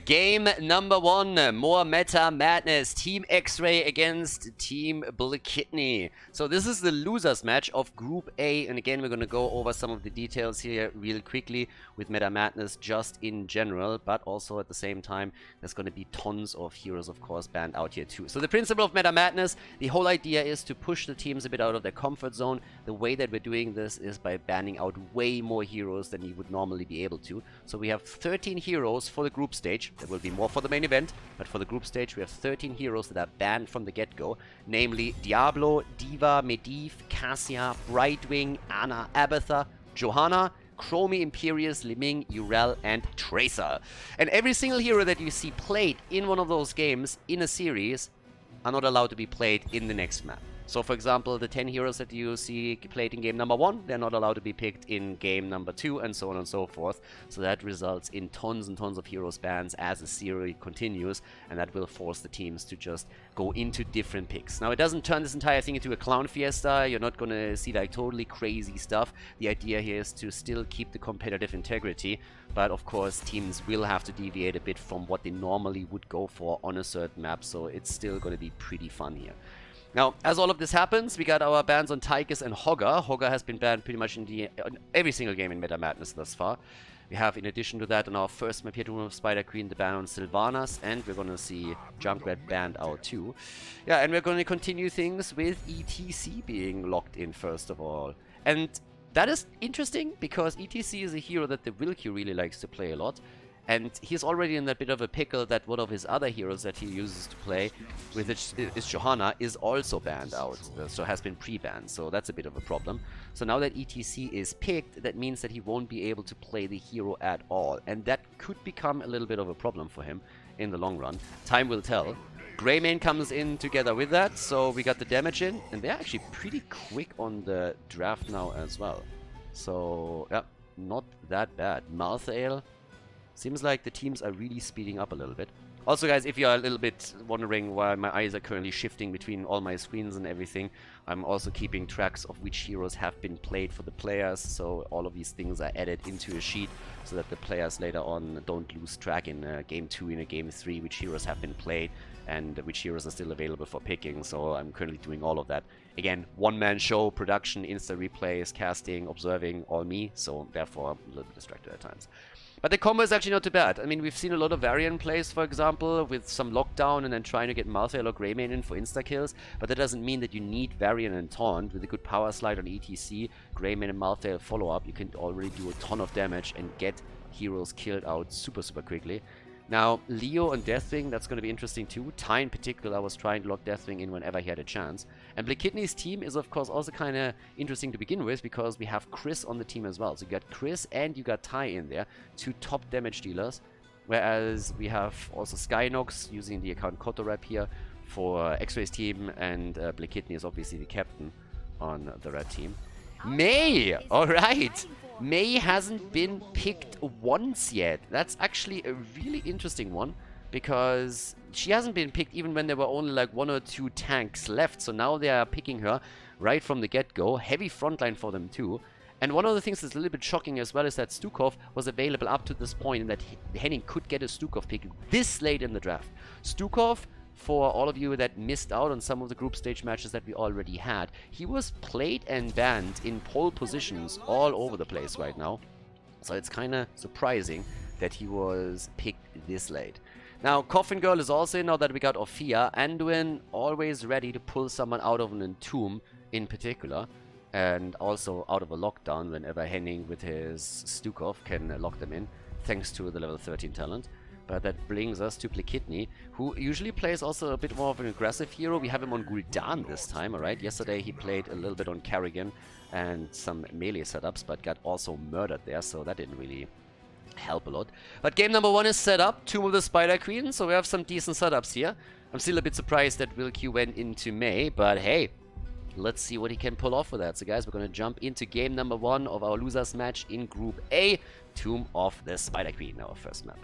Game number 1, more meta madness. Team Xray against Team Bl3kitny. So this is the losers match of Group A, and again we're going to go over some of the details here real quickly with meta madness just in general, but also at the same time there's going to be tons of heroes of course banned out here too. So the principle of meta madness, the whole idea is to push the teams a bit out of their comfort zone. The way that we're doing this is by banning out way more heroes than you would normally be able to. So we have 13 heroes for the group stage. There will be more for the main event, but for the group stage we have 13 heroes that are banned from the get-go, namely Diablo, Diva, Medivh, Cassia, Brightwing, Ana, Abatha, Johanna, Chromie, Imperius, Liming, Urel, and Tracer. And every single hero that you see played in one of those games in a series are not allowed to be played in the next map. So for example, the 10 heroes that you see played in game number 1, they're not allowed to be picked in game number 2, and so on and so forth. So that results in tons and tons of heroes bans as the series continues, and that will force the teams to just go into different picks. Now it doesn't turn this entire thing into a clown fiesta. You're not gonna see like totally crazy stuff. The idea here is to still keep the competitive integrity, but of course teams will have to deviate a bit from what they normally would go for on a certain map, so it's still gonna be pretty fun here. Now, as all of this happens, we got our bans on Tychus and Hogger. Hogger has been banned pretty much in every single game in Meta Madness thus far. We have, in addition to that, on our first map here, Room of Spider Queen, the ban on Sylvanas, and we're going to see Junkrat banned out too. Yeah, and we're going to continue things with ETC being locked in first of all. And that is interesting because ETC is a hero that the Wilkie really likes to play a lot. And he's already in that bit of a pickle that one of his other heroes that he uses to play with is Johanna is also banned out, so has been pre-banned, so that's a bit of a problem. So now that ETC is picked, that means that he won't be able to play the hero at all, and that could become a little bit of a problem for him in the long run. Time will tell. Greymane comes in together with that, so we got the damage in, and they're actually pretty quick on the draft now as well. So, yeah, not that bad. Malthael. Seems like the teams are really speeding up a little bit. Also, guys, if you are a little bit wondering why my eyes are currently shifting between all my screens and everything, I'm also keeping tracks of which heroes have been played for the players. So all of these things are added into a sheet so that the players later on don't lose track in game 2, in a game 3, which heroes have been played and which heroes are still available for picking. So I'm currently doing all of that. Again, one-man show, production, insta replays, casting, observing, all me. So therefore, I'm a little bit distracted at times. But the combo is actually not too bad. I mean, we've seen a lot of variant plays, for example, with some lockdown and then trying to get Malthael or Greymane in for insta-kills. But that doesn't mean that you need variant and taunt. With a good power slide on ETC, Greymane and Malthael follow-up, you can already do a ton of damage and get heroes killed out super, super quickly. Now, Leo and Deathwing, that's going to be interesting too. Ty in particular was trying to lock Deathwing in whenever he had a chance. And Bl3kitny's team is of course also kind of interesting to begin with because we have Chris on the team as well. So you got Chris and you got Ty in there, 2 top damage dealers. Whereas we have also Skynox using the account Kotorap here for Xray's team, and Bl3kitny is obviously the captain on the red team. May! Alright! May hasn't been picked once yet. That's actually a really interesting one because she hasn't been picked even when there were only like 1 or 2 tanks left. So now they are picking her right from the get-go. Heavy frontline for them too. And one of the things that's a little bit shocking as well is that Stukov was available up to this point and that Henning could get a Stukov pick this late in the draft. Stukov, for all of you that missed out on some of the group stage matches that we already had, he was played and banned in pole positions all over the place right now. So it's kind of surprising that he was picked this late. Now, Coffin Girl is also in now that we got Ophia. Anduin always ready to pull someone out of an entomb in particular. And also out of a lockdown whenever Henning with his Stukov can lock them in, thanks to the level 13 talent. But that brings us to Bl3kitny, who usually plays also a bit more of an aggressive hero. We have him on Gul'dan this time, alright? Yesterday he played a little bit on Kerrigan and some melee setups, but got also murdered there, so that didn't really help a lot. But game number 1 is set up, Tomb of the Spider Queen, so we have some decent setups here. I'm still a bit surprised that Wilkie went into May, but hey, let's see what he can pull off with that. So guys, we're going to jump into game number 1 of our losers match in Group A, Tomb of the Spider Queen, our first map.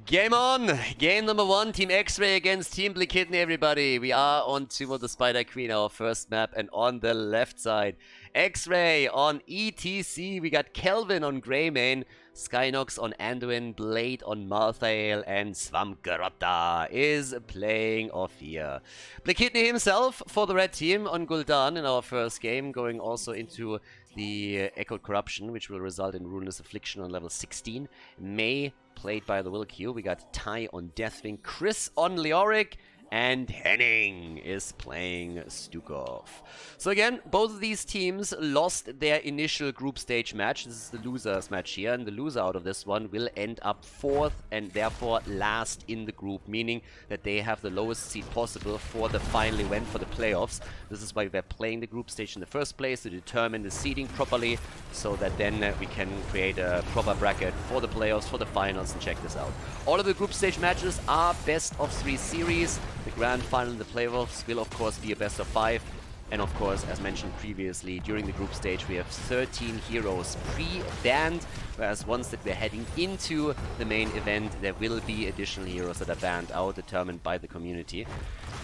Game on! Game number 1, Team Xray against Team Bl3kitny, everybody. We are on Tomb of the Spider Queen, our first map, and on the left side, Xray on ETC. We got Kelvin on Greymane, Skynox on Anduin, Blade on Malthael, and Swamgarota is playing off here. Bl3kitny himself for the red team on Gul'dan in our first game, going also into the Echoed Corruption, which will result in Ruinous Affliction on level 16. May, played by the Will-Q. We got Ty on Deathwing, Chris on Leoric, and Henning is playing Stukov. So again, both of these teams lost their initial group stage match. This is the losers match here, and the loser out of this one will end up 4th and therefore last in the group, meaning that they have the lowest seed possible for the final event for the playoffs. This is why we're playing the group stage in the first place, to determine the seeding properly, so that then we can create a proper bracket for the playoffs, for the finals, and check this out. All of the group stage matches are best of 3 series. The grand final in the playoffs will of course be a best of 5. And of course, as mentioned previously, during the group stage we have 13 heroes pre-banned, whereas once that we're heading into the main event, there will be additional heroes that are banned out, determined by the community.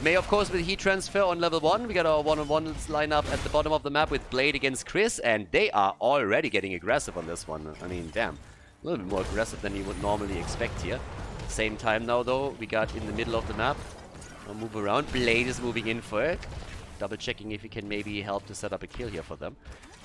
May, of course, with heat transfer on level 1, we got our one-on-one lineup at the bottom of the map with Blade against Chris, and they are already getting aggressive on this one. I mean, damn. A little bit more aggressive than you would normally expect here. Same time now, though, we got in the middle of the map. I'll move around. Blade is moving in for it. Double checking if he can maybe help to set up a kill here for them.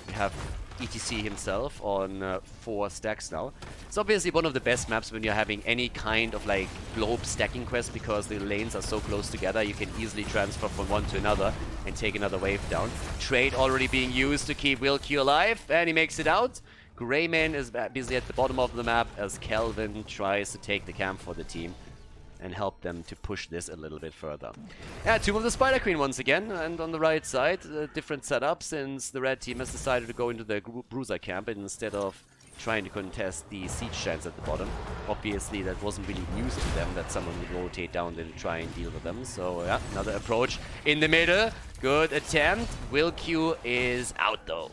We have ETC himself on 4 stacks now. It's obviously one of the best maps when you're having any kind of like globe stacking quest, because the lanes are so close together, you can easily transfer from one to another and take another wave down. Trade already being used to keep Will-Q alive, and he makes it out. Greyman is busy at the bottom of the map as Kelvin tries to take the camp for the team and help them to push this a little bit further. Yeah, Tomb of the Spider Queen once again, and on the right side, different setup, since the red team has decided to go into the Bruiser camp instead of trying to contest the siege chance at the bottom. Obviously, that wasn't really news to them, that someone would rotate down there to try and deal with them. So yeah, another approach in the middle. Good attempt. Will-Q is out though.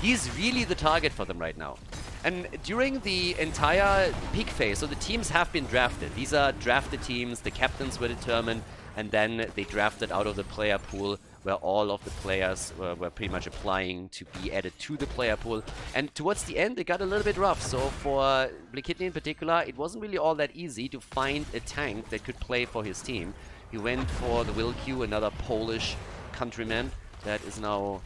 He's really the target for them right now. And during the entire peak phase, so the teams have been drafted. These are drafted teams, the captains were determined, and then they drafted out of the player pool, where all of the players were pretty much applying to be added to the player pool. And towards the end, it got a little bit rough. So for Bl3kitny in particular, it wasn't really all that easy to find a tank that could play for his team. He went for the Will-Q, another Polish countryman that is now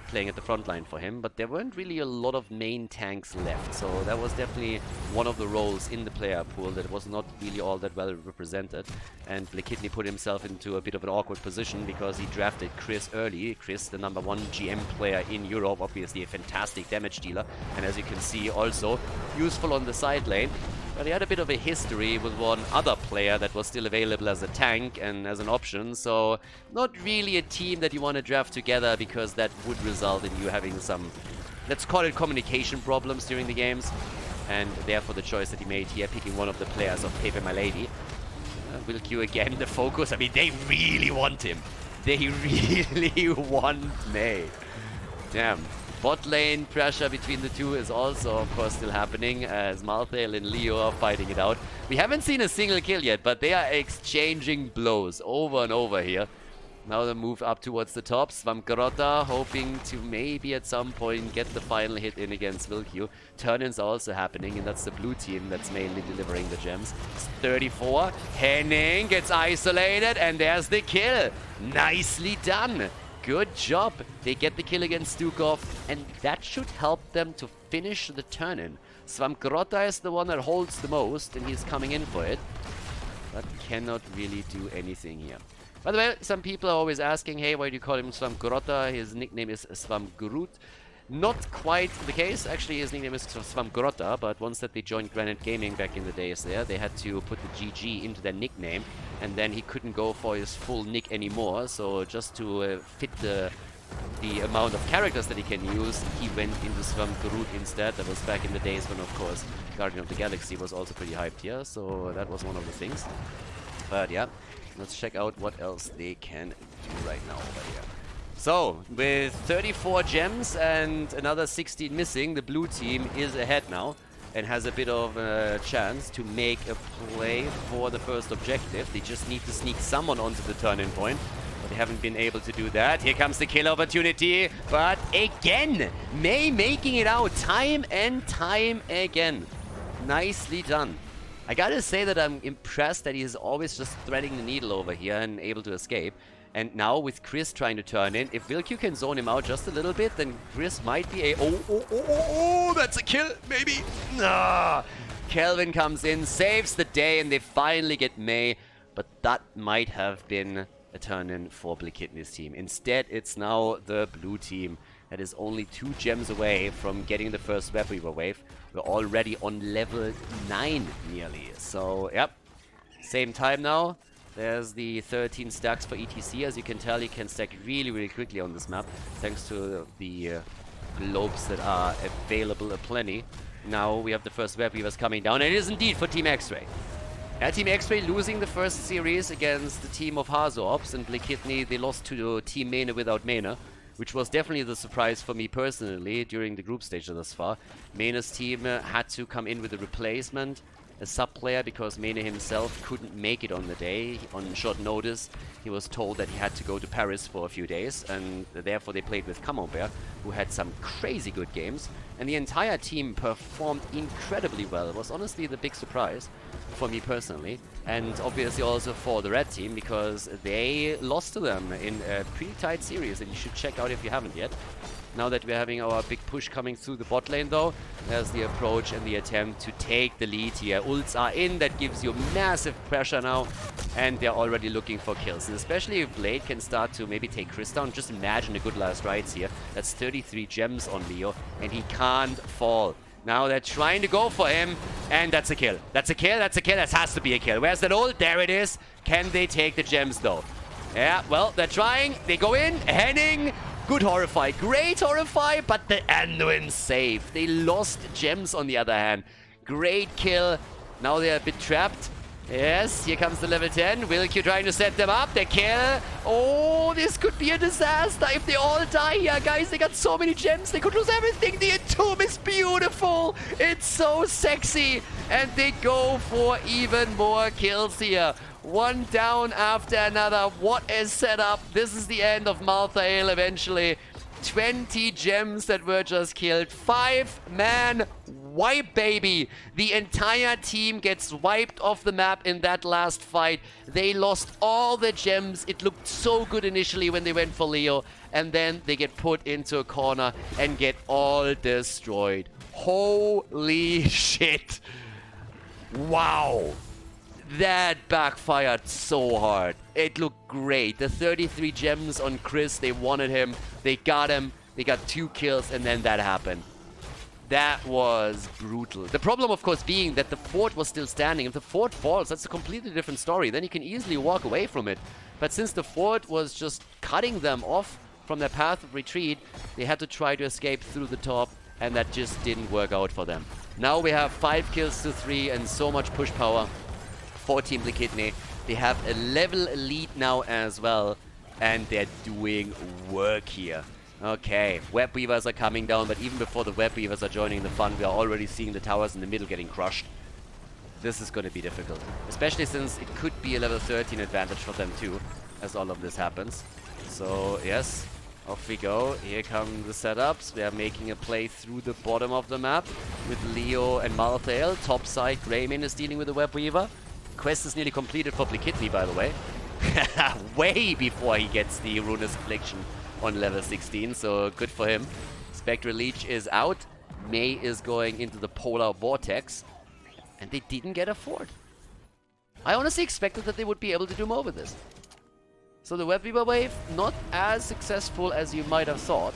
playing at the front line for him, but there weren't really a lot of main tanks left, so that was definitely one of the roles in the player pool that was not really all that well represented. And Bl3kitny put himself into a bit of an awkward position because he drafted Chris early. Chris, the #1 GM player in Europe, obviously a fantastic damage dealer, and as you can see, also useful on the side lane. But he had a bit of a history with one other player that was still available as a tank and as an option, so not really a team that you want to draft together, because that would result in you having some, let's call it, communication problems during the games. And therefore the choice that he made here, picking one of the players of Paper My Lady. Will-Q again, the focus. I mean, they really want him. They really want May. Damn. Bot lane pressure between the two is also, of course, still happening, as Malthael and Leo are fighting it out. We haven't seen a single kill yet, but they are exchanging blows over and over here. Now they move up towards the top. Swamgarota hoping to maybe at some point get the final hit in against Will-Q. Turn-ins are also happening, and that's the blue team that's mainly delivering the gems. It's 34. Henning gets isolated, and there's the kill. Nicely done. Good job. They get the kill against Stukov, and that should help them to finish the turn-in. Swamgarota is the one that holds the most, and he's coming in for it, but cannot really do anything here. By the way, some people are always asking, hey, why do you call him Swamgarota? His nickname is Swamgrut. Not quite the case. Actually, his nickname is Swamgarota, but once that they joined Granite Gaming back in the days there, they had to put the GG into their nickname, and then he couldn't go for his full nick anymore, so just to fit the amount of characters that he can use, he went into Swamgrut instead. That was back in the days when, of course, Guardian of the Galaxy was also pretty hyped here, so that was one of the things. But yeah, let's check out what else they can do right now over here. So, with 34 gems and another 16 missing, the blue team is ahead now and has a bit of a chance to make a play for the first objective. They just need to sneak someone onto the turn-in point, but they haven't been able to do that. Here comes the kill opportunity, but again, May making it out time and time again. nicely done. I gotta say that I'm impressed that he's always just threading the needle over here and able to escape. And now with Chris trying to turn in, if Bl3kitny can zone him out just a little bit, then Chris might be a... Oh, that's a kill, maybe. Nah. Kelvin comes in, saves the day, and they finally get May. But that might have been a turn-in for Bl3kitny's team. Instead, it's now the blue team that is only 2 gems away from getting the first Web Weaver wave. We're already on level 9 nearly. So, yep. Same time now. There's the 13 stacks for ETC. As you can tell, you can stack really, really quickly on this map, thanks to the globes that are available aplenty. Now we have the first Web Weavers coming down, and it is indeed for Team Xray. Team Xray losing the first series against the team of Hazorps, and Bl3kitny, they lost to Team Mene without Mene, which was definitely the surprise for me personally during the group stage thus far. Mene's team had to come in with a replacement, a sub-player, because Mene himself couldn't make it on the day. On short notice, he was told that he had to go to Paris for a few days, and therefore they played with Camembert, who had some crazy good games, and the entire team performed incredibly well. It was honestly the big surprise for me personally, and obviously also for the red team, because they lost to them in a pretty tight series, and you should check out if you haven't yet. Now that we're having our big push coming through the bot lane though, there's the approach and the attempt to take the lead here. Ults are in, that gives you massive pressure now, and they're already looking for kills. And especially if Blade can start to maybe take Chris down, just imagine a good last rights here. That's 33 gems on Leo, and he can't fall. Now they're trying to go for him, and that's a kill. That's a kill, that's a kill, that has to be a kill. Where's that ult? There it is. Can they take the gems though? Yeah, well, they're trying. They go in. Henning. Good Horrify, great Horrify, but the Anduin save. They lost gems on the other hand. Great kill. Now they're a bit trapped. Yes, here comes the level 10. Bl3kitny trying to set them up. They kill. Oh, this could be a disaster if they all die here, guys. They got so many gems. They could lose everything. The Entomb is beautiful. It's so sexy. And they go for even more kills here. One down after another. What a setup. This is the end of Malthael eventually. 20 gems that were just killed. 5-man wipe, baby. The entire team gets wiped off the map in that last fight. They lost all the gems. It looked so good initially when they went for Leo. And then they get put into a corner and get all destroyed. Holy shit. Wow. That backfired so hard. It looked great. The 33 gems on Chris, they wanted him. They got him. They got 2 kills, and then that happened. That was brutal. The problem, of course, being that the fort was still standing. If the fort falls, that's a completely different story. Then you can easily walk away from it. But since the fort was just cutting them off from their path of retreat, they had to try to escape through the top, and that just didn't work out for them. Now we have 5 kills to 3 and so much push power for Team Bl3kitny. They have a level lead now as well, and they're doing work here. Okay, Web Weavers are coming down, but even before the Web Weavers are joining the fun, we are already seeing the towers in the middle getting crushed. This is going to be difficult, especially since it could be a level 13 advantage for them too, as all of this happens. So yes, off we go. Here come the setups. We are making a play through the bottom of the map with Leo and Malthael. Top side, Greyman is dealing with the Web Weaver. Quest is nearly completed for Bl3kitny, by the way. Way before he gets the Ruinous Affliction on level 16, so good for him. Spectral Leech is out. May is going into the Polar Vortex. And they didn't get a fort. I honestly expected that they would be able to do more with this. So the Web Weaver wave, not as successful as you might have thought.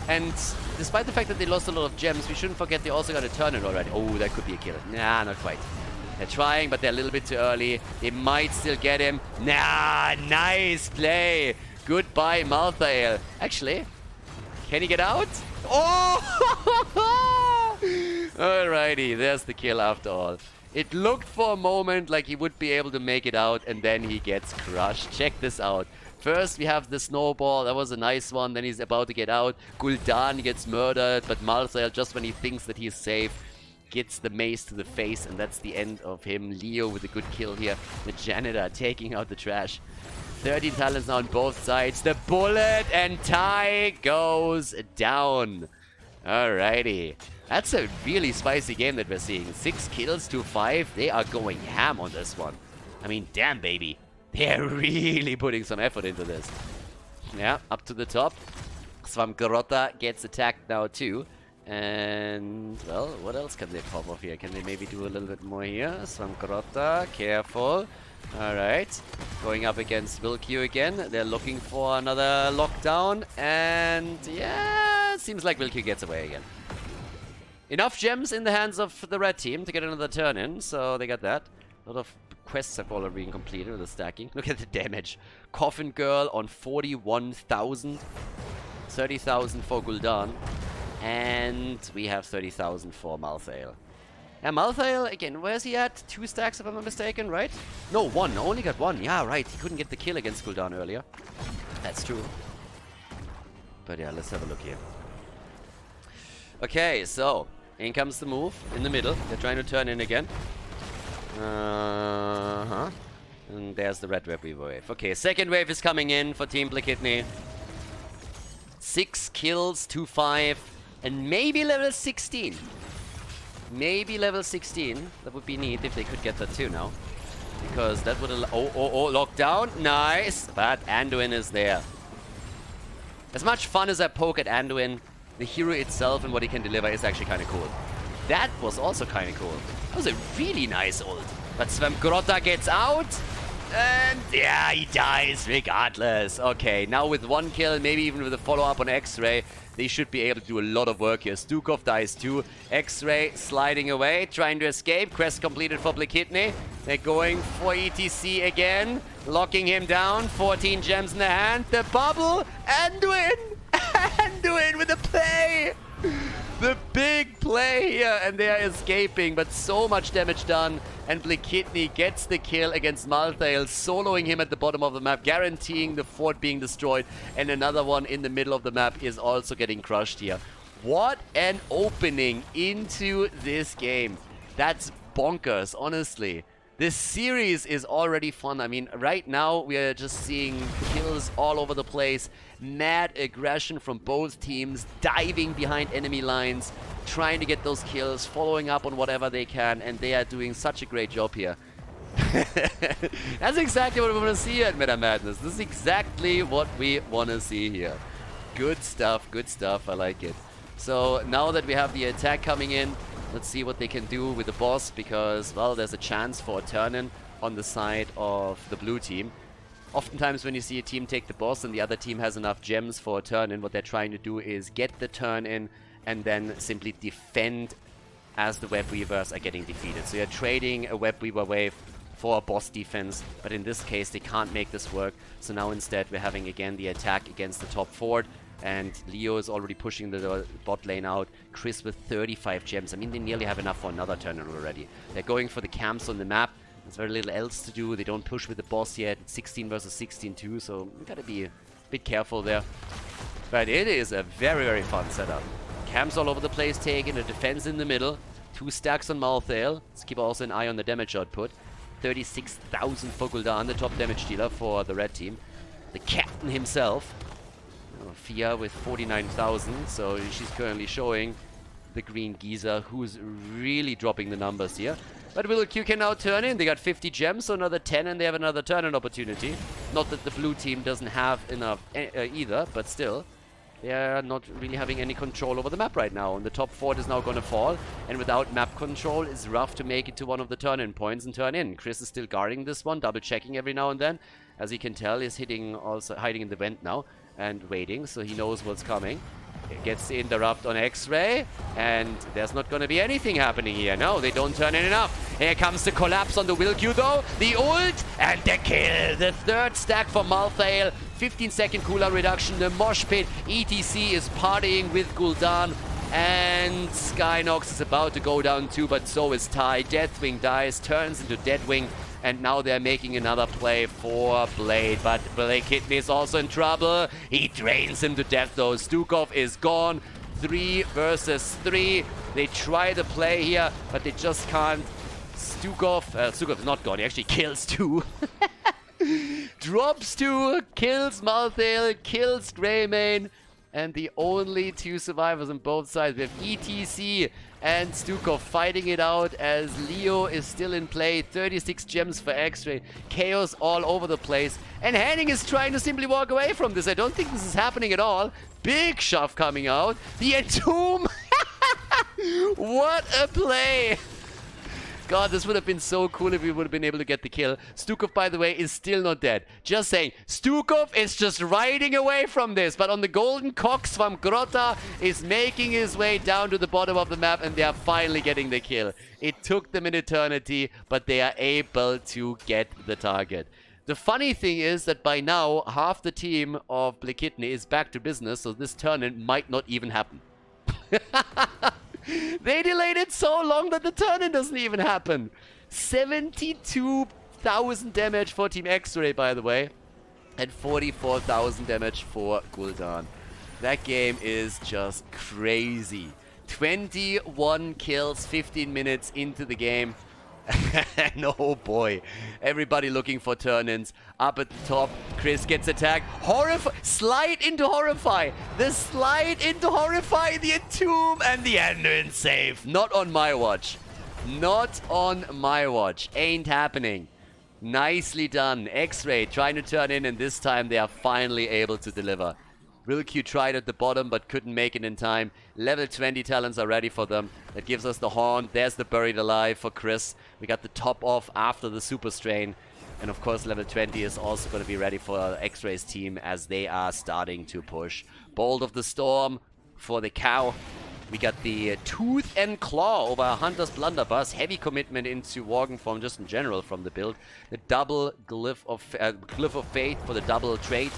And despite the fact that they lost a lot of gems, we shouldn't forget they also got a turn-in already. Oh, that could be a kill. Nah, not quite. They're trying, but they're a little bit too early. They might still get him. Nah, nice play. Goodbye, Malthael. Actually, can he get out? Oh! Alrighty, there's the kill after all. It looked for a moment like he would be able to make it out, and then he gets crushed. Check this out. First, we have the snowball. That was a nice one. Then he's about to get out. Gul'dan gets murdered, but Malthael, just when he thinks that he's safe, gets the mace to the face, and that's the end of him. Leo with a good kill here. The janitor taking out the trash. 13 talents now on both sides. The bullet and tie goes down. Alrighty. That's a really spicy game that we're seeing. 6 kills to 5. They are going ham on this one. I mean, damn, baby. They're really putting some effort into this. Yeah, up to the top. Swamgrota gets attacked now too. And, well, what else can they pop off here? Can they maybe do a little bit more here? Swamgrota, careful. Alright, going up against Bl3kitny again. They're looking for another lockdown. And, yeah, seems like Bl3kitny gets away again. Enough gems in the hands of the red team to get another turn in, so they got that. A lot of quests have already been completed with the stacking. Look at the damage. Coffin Girl on 41,000. 30,000 for Gul'dan. And we have 30,000 for Malthael. Yeah, Malthael, again, where's he at? 2 stacks if I'm not mistaken, right? No, 1. Only got 1. Yeah, right. He couldn't get the kill against Gul'dan earlier. That's true. But yeah, let's have a look here. Okay, so in comes the move in the middle. They're trying to turn in again. And there's the red wave. Okay, second wave is coming in for Team Bl3kitny. 6 kills to 5. And maybe level 16. Maybe level 16. That would be neat if they could get that too now. Because that would allow... Oh, lockdown. Nice. But Anduin is there. As much fun as I poke at Anduin, the hero itself and what he can deliver is actually kind of cool. That was also kind of cool. That was a really nice ult. But Swamgrota gets out. And yeah, he dies regardless. Okay, now with 1 kill, maybe even with a follow-up on Xray, they should be able to do a lot of work here. Stukov dies too. Xray sliding away, trying to escape. Quest completed for Bl3kitny. They're going for ETC again. Locking him down. 14 gems in the hand. The bubble. Anduin! Anduin with the play! The big play here, and they are escaping, but so much damage done. And Bl3kitny gets the kill against Malthael, soloing him at the bottom of the map, guaranteeing the fort being destroyed. And another one in the middle of the map is also getting crushed here. What an opening into this game. That's bonkers, honestly. This series is already fun. I mean, right now we are just seeing kills all over the place. Mad aggression from both teams, diving behind enemy lines, trying to get those kills, following up on whatever they can, and they are doing such a great job here. That's exactly what we want to see here at Meta Madness. This is exactly what we want to see here. Good stuff, I like it. So now that we have the attack coming in, let's see what they can do with the boss, because, well, there's a chance for a turn-in on the side of the blue team. Oftentimes when you see a team take the boss and the other team has enough gems for a turn-in, what they're trying to do is get the turn-in and then simply defend as the web weavers are getting defeated. So you're trading a web weaver wave for a boss defense, but in this case they can't make this work. So now instead we're having again the attack against the top fort. And Leo is already pushing the bot lane out. Chris with 35 gems. I mean, they nearly have enough for another turn-in already. They're going for the camps on the map. There's very little else to do. They don't push with the boss yet. It's 16 versus 16 too, so we gotta be a bit careful there. But it is a very, very fun setup. Camps all over the place taken, a defense in the middle. 2 stacks on Malthael. Let's keep also an eye on the damage output. 36,000 for Gul'dan, the top damage dealer for the red team. The captain himself. Fia with 49,000, so she's currently showing the green geezer who's really dropping the numbers here. But Bl3kitny can now turn in. They got 50 gems, so another 10 and they have another turn-in opportunity. Not that the blue team doesn't have enough either, but still. They are not really having any control over the map right now. And the top fort is now going to fall. And without map control, it's rough to make it to one of the turn-in points and turn in. Chris is still guarding this one, double-checking every now and then. As you can tell, he's hiding in the vent now and waiting, so he knows what's coming. It gets the interrupt on Xray, and there's not going to be anything happening here. No, they don't turn in enough. Here comes the collapse on the Bl3kitny though. The ult and the kill. The 3rd stack for Malthael. 15-second cooldown reduction. The mosh pit. ETC is partying with Gul'dan. And Skynox is about to go down too, but so is Ty. Deathwing dies, turns into Deadwing. And now they're making another play for Blade. But Bl3kitny is also in trouble. He drains him to death though. Stukov is gone. 3 versus 3. They try the play here, but they just can't. Stukov is not gone. He actually kills 2. Drops 2. Kills Malthael. Kills Greymane. And the only 2 survivors on both sides. We have ETC and Stukov fighting it out as Leo is still in play. 36 gems for Xray. Chaos all over the place. And Henning is trying to simply walk away from this. I don't think this is happening at all. Big shove coming out. The Entomb. What a play. God, this would have been so cool if we would have been able to get the kill. Stukov, by the way, is still not dead. Just saying, Stukov is just riding away from this. But on the golden cock, Bl3kitny is making his way down to the bottom of the map, and they are finally getting the kill. It took them an eternity, but they are able to get the target. The funny thing is that by now, half the team of Bl3kitny is back to business, so this turn-in might not even happen. They delayed it so long that the turn-in doesn't even happen. 72,000 damage for Team Xray, by the way. And 44,000 damage for Khaldor. That game is just crazy. 21 kills, 15 minutes into the game. And oh boy, everybody looking for turn-ins. Up at the top, Chris gets attacked. Slide into Horrify. The slide into Horrify, the Entomb, and the Anduin save. Not on my watch. Not on my watch. Ain't happening. Nicely done. Xray trying to turn in, and this time they are finally able to deliver. Bl3kitny tried at the bottom, but couldn't make it in time. Level 20 talents are ready for them. That gives us the Horn. There's the Buried Alive for Chris. We got the top off after the Super Strain. And of course, level 20 is also going to be ready for Xray's team as they are starting to push. Bolt of the Storm for the cow. We got the Tooth and Claw over Hunter's Blunderbuss. Heavy commitment into Worgen form just in general from the build. The double Glyph of Faith for the double trade.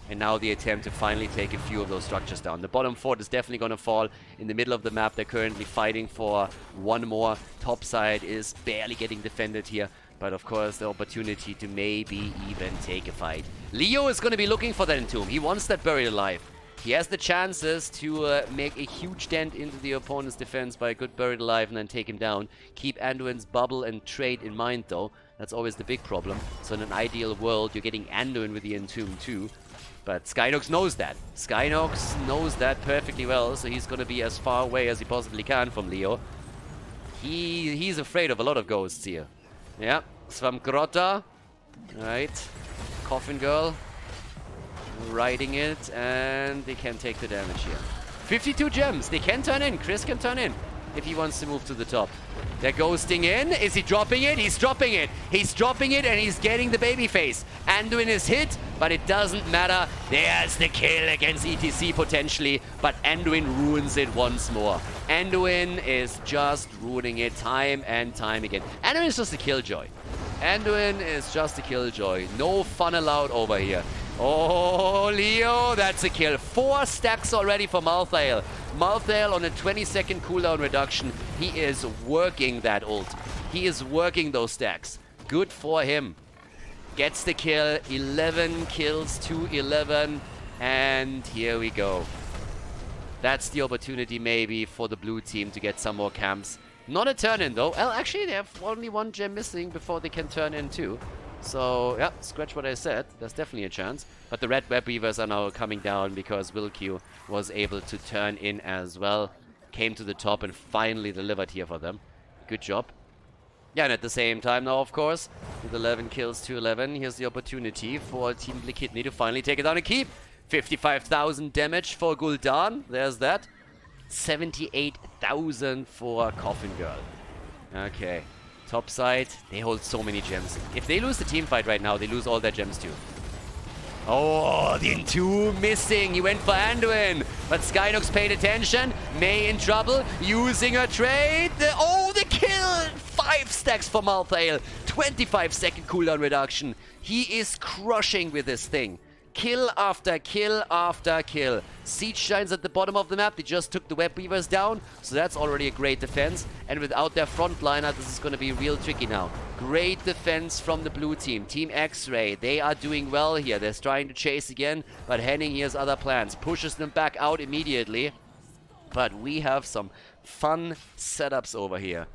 And now the attempt to finally take a few of those structures down. The bottom fort is definitely going to fall. In the middle of the map, they're currently fighting for one more. Top side is barely getting defended here. But of course, the opportunity to maybe even take a fight. Leo is going to be looking for that Entomb. He wants that Buried Alive. He has the chances to make a huge dent into the opponent's defense by a good Buried Alive and then take him down. Keep Anduin's bubble and trade in mind, though. That's always the big problem. So in an ideal world, you're getting Anduin with the Entomb, too. But Skynox knows that. Skynox knows that perfectly well, so he's going to be as far away as he possibly can from Leo. He's afraid of a lot of ghosts here. Yeah, Bl3kitny. Right. Coffin Girl. Riding it, and they can take the damage here. 52 gems. They can turn in. Chris can turn in if he wants to move to the top. They're ghosting in. Is he dropping it? He's dropping it. He's dropping it, and he's getting the baby face. Anduin is hit, but it doesn't matter. There's the kill against ETC potentially, but Anduin ruins it once more. Anduin is just ruining it time and time again. Anduin is just a killjoy. Anduin is just a killjoy. No fun allowed over here. Oh, Leo, that's a kill. 4 stacks already for Malthael. Malthael on a 20-second cooldown reduction. He is working that ult. He is working those stacks. Good for him. Gets the kill. 11 kills to 11. And here we go. That's the opportunity maybe for the blue team to get some more camps. Not a turn-in though. Well, actually they have only 1 gem missing before they can turn in too. So, yeah, scratch what I said. There's definitely a chance. But the red web weavers are now coming down because Bl3kitny was able to turn in as well. Came to the top and finally delivered here for them. Good job. Yeah, and at the same time now, of course, with 11 kills to 11, here's the opportunity for Team Bl3kitny to finally take it down and keep. 55,000 damage for Khaldor. There's that. 78,000 for Coffin Girl. Okay. Top side, they hold so many gems. If they lose the team fight right now, they lose all their gems too. Oh, the Entomb missing. He went for Anduin. But Skynox paid attention. May in trouble. Using her trade. The kill. 5 stacks for Malthael. 25-second cooldown reduction. He is crushing with this thing. Kill after kill after kill. Siege Giants at the bottom of the map. They just took the Web Weavers down. So that's already a great defense. And without their frontliner, this is going to be real tricky now. Great defense from the blue team. Team Xray, they are doing well here. They're trying to chase again. But Henning he has other plans. Pushes them back out immediately. But we have some fun setups over here.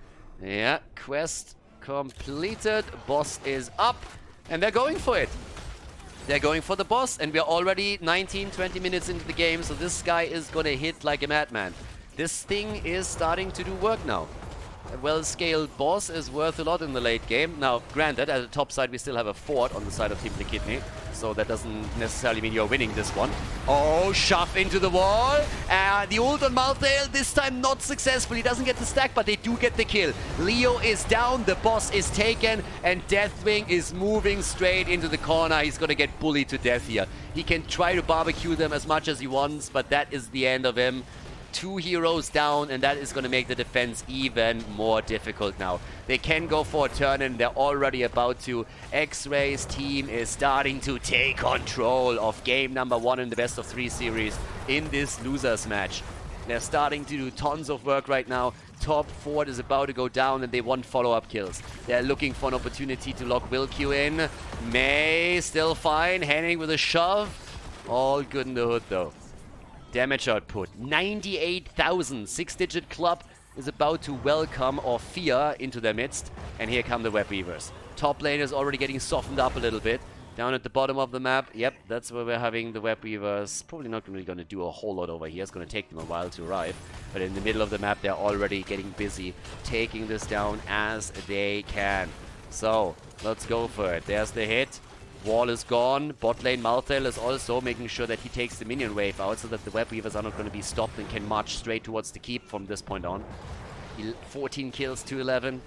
Yeah, quest completed. Boss is up. And they're going for it. They're going for the boss, and we're already 19-20 minutes into the game, so this guy is gonna hit like a madman. This thing is starting to do work now. A well-scaled boss is worth a lot in the late game. Now, granted, at the top side we still have a fort on the side of Team Bl3kitny, so that doesn't necessarily mean you're winning this one. Oh, shove into the wall. The ult on Malthael, this time not successful. He doesn't get the stack, but they do get the kill. Leo is down, the boss is taken, and Deathwing is moving straight into the corner. He's gonna get bullied to death here. He can try to barbecue them as much as he wants, but that is the end of him. 2 heroes down, and that is going to make the defense even more difficult now. They can go for a turn, and they're already about to. Xray's team is starting to take control of game number 1 in the best of 3 series in this losers match. They're starting to do tons of work right now. Top fort is about to go down, and they want follow-up kills. They're looking for an opportunity to lock Wilq in. May still fine. Henning with a shove. All good in the hood, though. Damage output, 98,000. 6-digit club is about to welcome Orphea into their midst. And here come the Web Weavers. Top lane is already getting softened up a little bit. Down at the bottom of the map, yep, that's where we're having the Web Weavers. Probably not really going to do a whole lot over here. It's going to take them a while to arrive. But in the middle of the map, they're already getting busy taking this down as they can. So, let's go for it. There's the hit. Wall is gone. Bot lane Malthael is also making sure that he takes the minion wave out so that the Web Weavers are not going to be stopped and can march straight towards the keep from this point on. 14 kills to 11.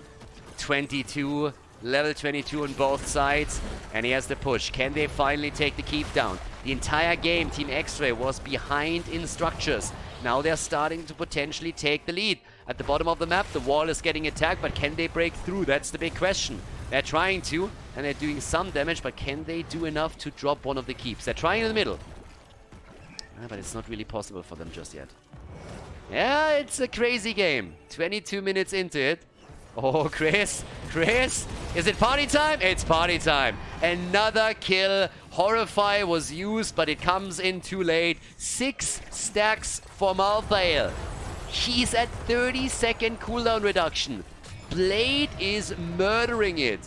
22. Level 22 on both sides. And he has the push. Can they finally take the keep down? The entire game, Team Xray was behind in structures. Now they're starting to potentially take the lead. At the bottom of the map, the wall is getting attacked, but can they break through? That's the big question. They're trying to, and they're doing some damage, but can they do enough to drop one of the keeps? They're trying in the middle. But it's not really possible for them just yet. Yeah, it's a crazy game. 22 minutes into it. Oh, Chris, is it party time? It's party time. Another kill. Horrify was used, but it comes in too late. 6 stacks for Malthael. He's at 30-second cooldown reduction. Blade is murdering it.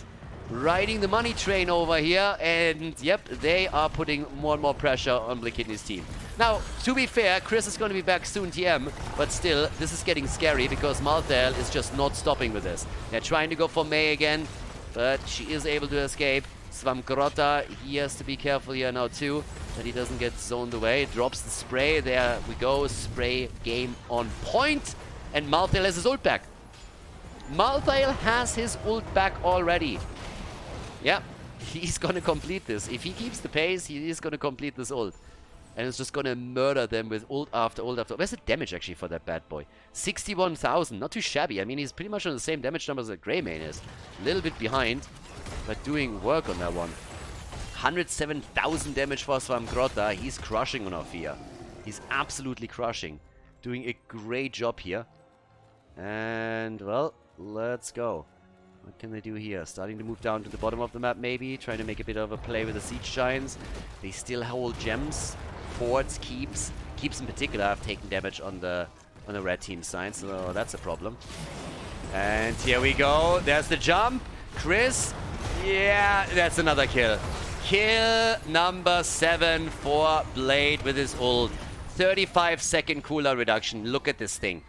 Riding the money train over here, and yep, they are putting more and more pressure on Bl3kitny's team. Now, to be fair, Chris is going to be back soon, TM, but still, this is getting scary because Malthael is just not stopping with this. They're trying to go for May again, but she is able to escape. Swamgrota, he has to be careful here now too, that he doesn't get zoned away. Drops the spray, there we go, spray game on point, and Malthael has his ult back. Malthael has his ult back already. Yeah, he's gonna complete this. If he keeps the pace, he is gonna complete this ult. And it's just gonna murder them with ult after ult after. Where's the damage actually for that bad boy? 61,000, not too shabby. I mean, he's pretty much on the same damage numbers that Greymane is. A little bit behind, but doing work on that one. 107,000 damage for Swamgrota. He's crushing on Orphea. He's absolutely crushing. Doing a great job here. And, well, let's go. What can they do here? Starting to move down to the bottom of the map, maybe. Trying to make a bit of a play with the Siege Giants. They still hold gems. Forts, keeps. Keeps in particular have taken damage on the red team side, so that's a problem. And here we go. There's the jump. Chris. Yeah, that's another kill. Kill number 7 for Blade with his ult. 35-second cooldown reduction. Look at this thing.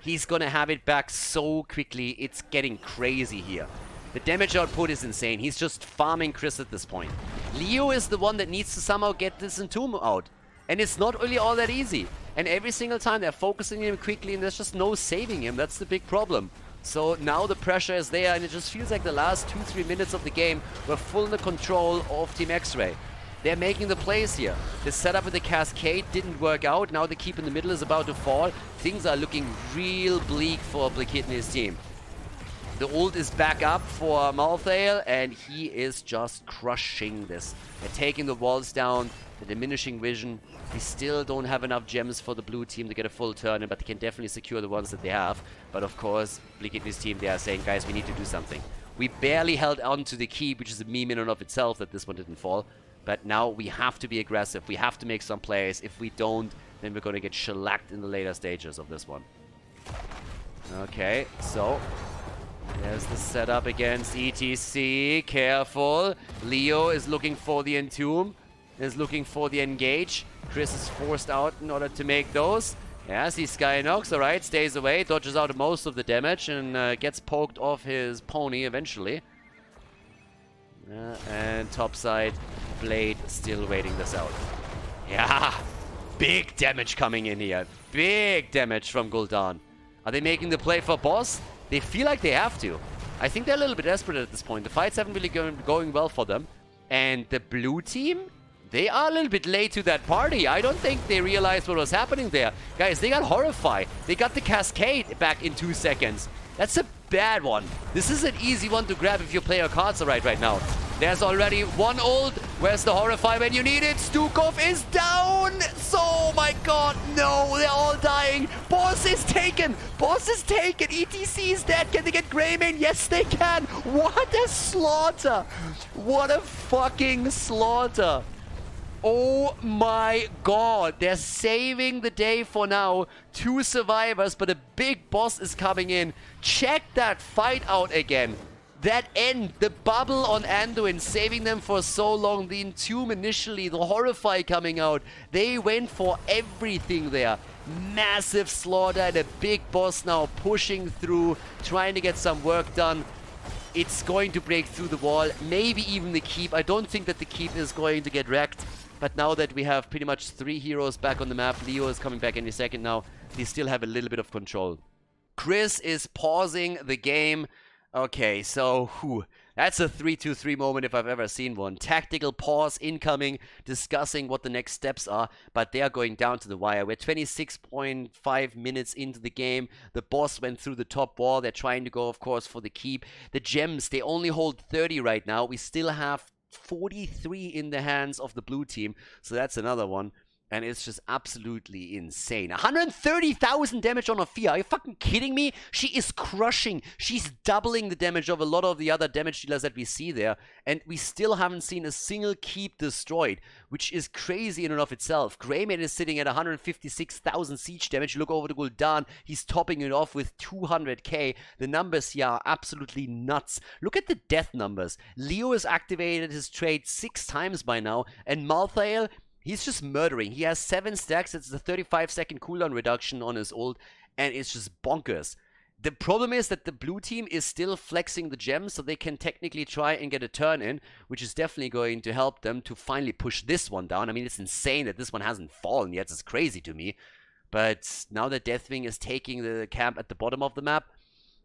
He's gonna have it back so quickly, it's getting crazy here. The damage output is insane. He's just farming Chris at this point. Leo is the one that needs to somehow get this Entomb out. And it's not really all that easy. And every single time they're focusing him quickly and there's just no saving him. That's the big problem. So now the pressure is there and it just feels like the last 2-3 minutes of the game were full under control of Team Xray. They're making the plays here. The setup with the Cascade didn't work out. Now the keep in the middle is about to fall. Things are looking real bleak for Bl3kitny's team. The ult is back up for Malthael, and he is just crushing this. They're taking the walls down, the diminishing vision. We still don't have enough gems for the blue team to get a full turn, but they can definitely secure the ones that they have. But of course, Bl3kitny's team, they are saying, guys, we need to do something. We barely held on to the keep, which is a meme in and of itself that this one didn't fall. But now we have to be aggressive. We have to make some plays. If we don't, then we're going to get shellacked in the later stages of this one. Okay, so There's the setup against ETC. Careful. Leo is looking for the Entomb. Is looking for the engage. Chris is forced out in order to make those. Yeah, sees Skynox. Alright, stays away. Dodges out most of the damage and gets poked off his pony eventually. And topside, Blade still waiting this out. Yeah, big damage coming in here. Big damage from Gul'dan. Are they making the play for boss? They feel like they have to. I think they're a little bit desperate at this point. The fights haven't really going well for them. And the blue team, they are a little bit late to that party. I don't think they realized what was happening there. Guys, they got Horrify. They got the Cascade back in 2 seconds. That's a bad one. This is an easy one to grab if your player cards are right now. There's already one ult. Where's the Horrify when you need it? Stukov is down. So, oh my god, no, they're all dying. Boss is taken. Boss is taken. ETC is dead. Can they get Greymane? Yes, they can. What a slaughter. What a fucking slaughter. Oh my god, they're saving the day for now. 2 survivors, but a big boss is coming in. Check that fight out again. That end, the bubble on Anduin, saving them for so long. The Entomb initially, the Horrify coming out. They went for everything there. Massive slaughter and a big boss now pushing through, trying to get some work done. It's going to break through the wall, maybe even the keep. I don't think that the keep is going to get wrecked. But now that we have pretty much 3 heroes back on the map, Leo is coming back any second now, they still have a little bit of control. Chris is pausing the game. Okay, so that's a 3-2-3 moment if I've ever seen one. Tactical pause incoming, discussing what the next steps are, but they are going down to the wire. We're 26.5 minutes into the game. The boss went through the top wall. They're trying to go, of course, for the keep. The gems, they only hold 30 right now. We still have 43 in the hands of the blue team, so that's another one. And it's just absolutely insane. 130,000 damage on Ophia. Are you fucking kidding me? She is crushing. She's doubling the damage of a lot of the other damage dealers that we see there. And we still haven't seen a single keep destroyed, which is crazy in and of itself. Greymane is sitting at 156,000 siege damage. You look over to Gul'dan. He's topping it off with 200k. The numbers here are absolutely nuts. Look at the death numbers. Leo has activated his trait 6 times by now. And Malthael, he's just murdering. He has 7 stacks. It's a 35-second cooldown reduction on his ult, and it's just bonkers. The problem is that the blue team is still flexing the gems, so they can technically try and get a turn in, which is definitely going to help them to finally push this one down. I mean, it's insane that this one hasn't fallen yet. It's crazy to me. But now that Deathwing is taking the camp at the bottom of the map,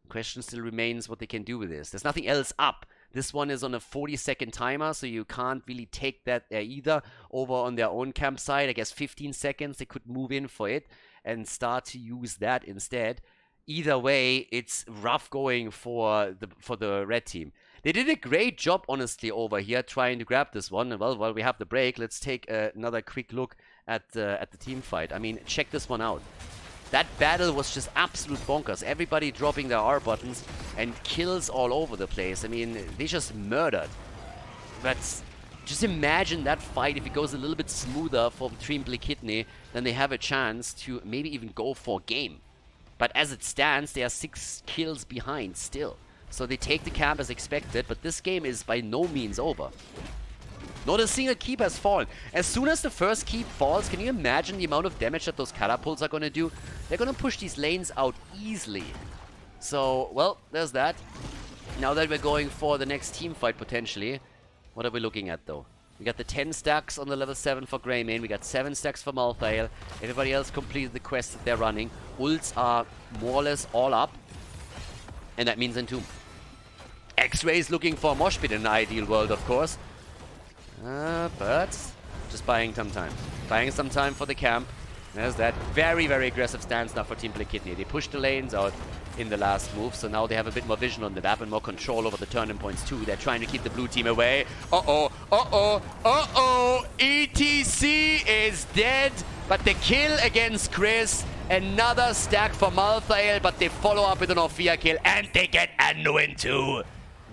the question still remains what they can do with this. There's nothing else up. This one is on a 40-second timer, so you can't really take that there either. Over on their own campsite, I guess 15 seconds, they could move in for it and start to use that instead. Either way, it's rough going for the red team. They did a great job, honestly, over here trying to grab this one. And well, while we have the break, let's take another quick look at the team fight. I mean, check this one out. That battle was just absolute bonkers. Everybody dropping their R buttons and kills all over the place. I mean, they just murdered. But just imagine that fight if it goes a little bit smoother for Team Bl3kitny, then they have a chance to maybe even go for game. But as it stands, they are 6 kills behind still. So they take the camp as expected, but this game is by no means over. Not a single keep has fallen. As soon as the first keep falls, can you imagine the amount of damage that those catapults are going to do? They're going to push these lanes out easily. So, well, there's that. Now that we're going for the next team fight, potentially, what are we looking at, though? We got the 10 stacks on the level 7 for Greymane. We got 7 stacks for Malthael. Everybody else completed the quest that they're running. Ults are more or less all up. And that means Entomb. Xray is looking for a mosh pit in an ideal world, of course. But just buying some time. Buying some time for the camp. There's that very, very aggressive stance now for Team Bl3kitny. They pushed the lanes out in the last move, so now they have a bit more vision on the map and more control over the turning points too. They're trying to keep the blue team away. ETC is dead, but the kill against Chris. Another stack for Malthael, but they follow up with an Ophia kill, and they get Anduin too.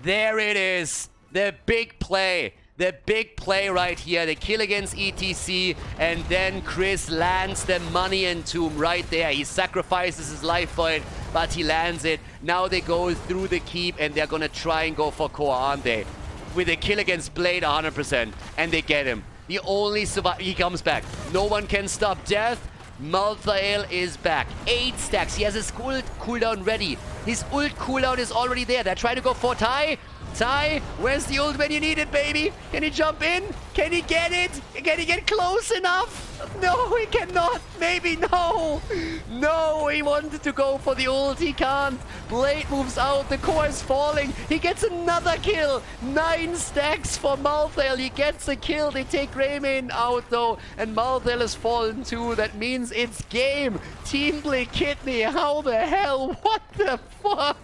There it is. The big play. The big play right here, the kill against ETC, and then Chris lands the money entomb right there. He sacrifices his life for it, but he lands it. Now they go through the keep, and they're gonna try and go for core, aren't they? With a kill against Blade 100%, and they get him. The only survivor, he comes back. No one can stop death. Malthael is back. 8 stacks. He has his ult cooldown ready. His ult cooldown is already there. They're trying to go for Ty. Ty, where's the ult when you need it, baby? Can he jump in? Can he get it? Can he get close enough? No, he cannot. Maybe no. No, he wanted to go for the ult. He can't. Blade moves out. The core is falling. He gets another kill. 9 stacks for Malthael. He gets a kill. They take Rayman out, though. And Malthael has fallen, too. That means it's game. Team Bl3kitny. How the hell? What the fuck?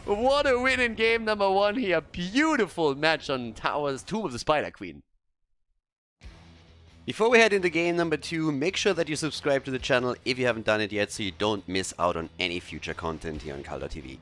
What a win in game number 1 here. Beautiful match on Towers, Tomb of the Spider Queen. Before we head into game number 2, make sure that you subscribe to the channel if you haven't done it yet so you don't miss out on any future content here on Khaldor TV.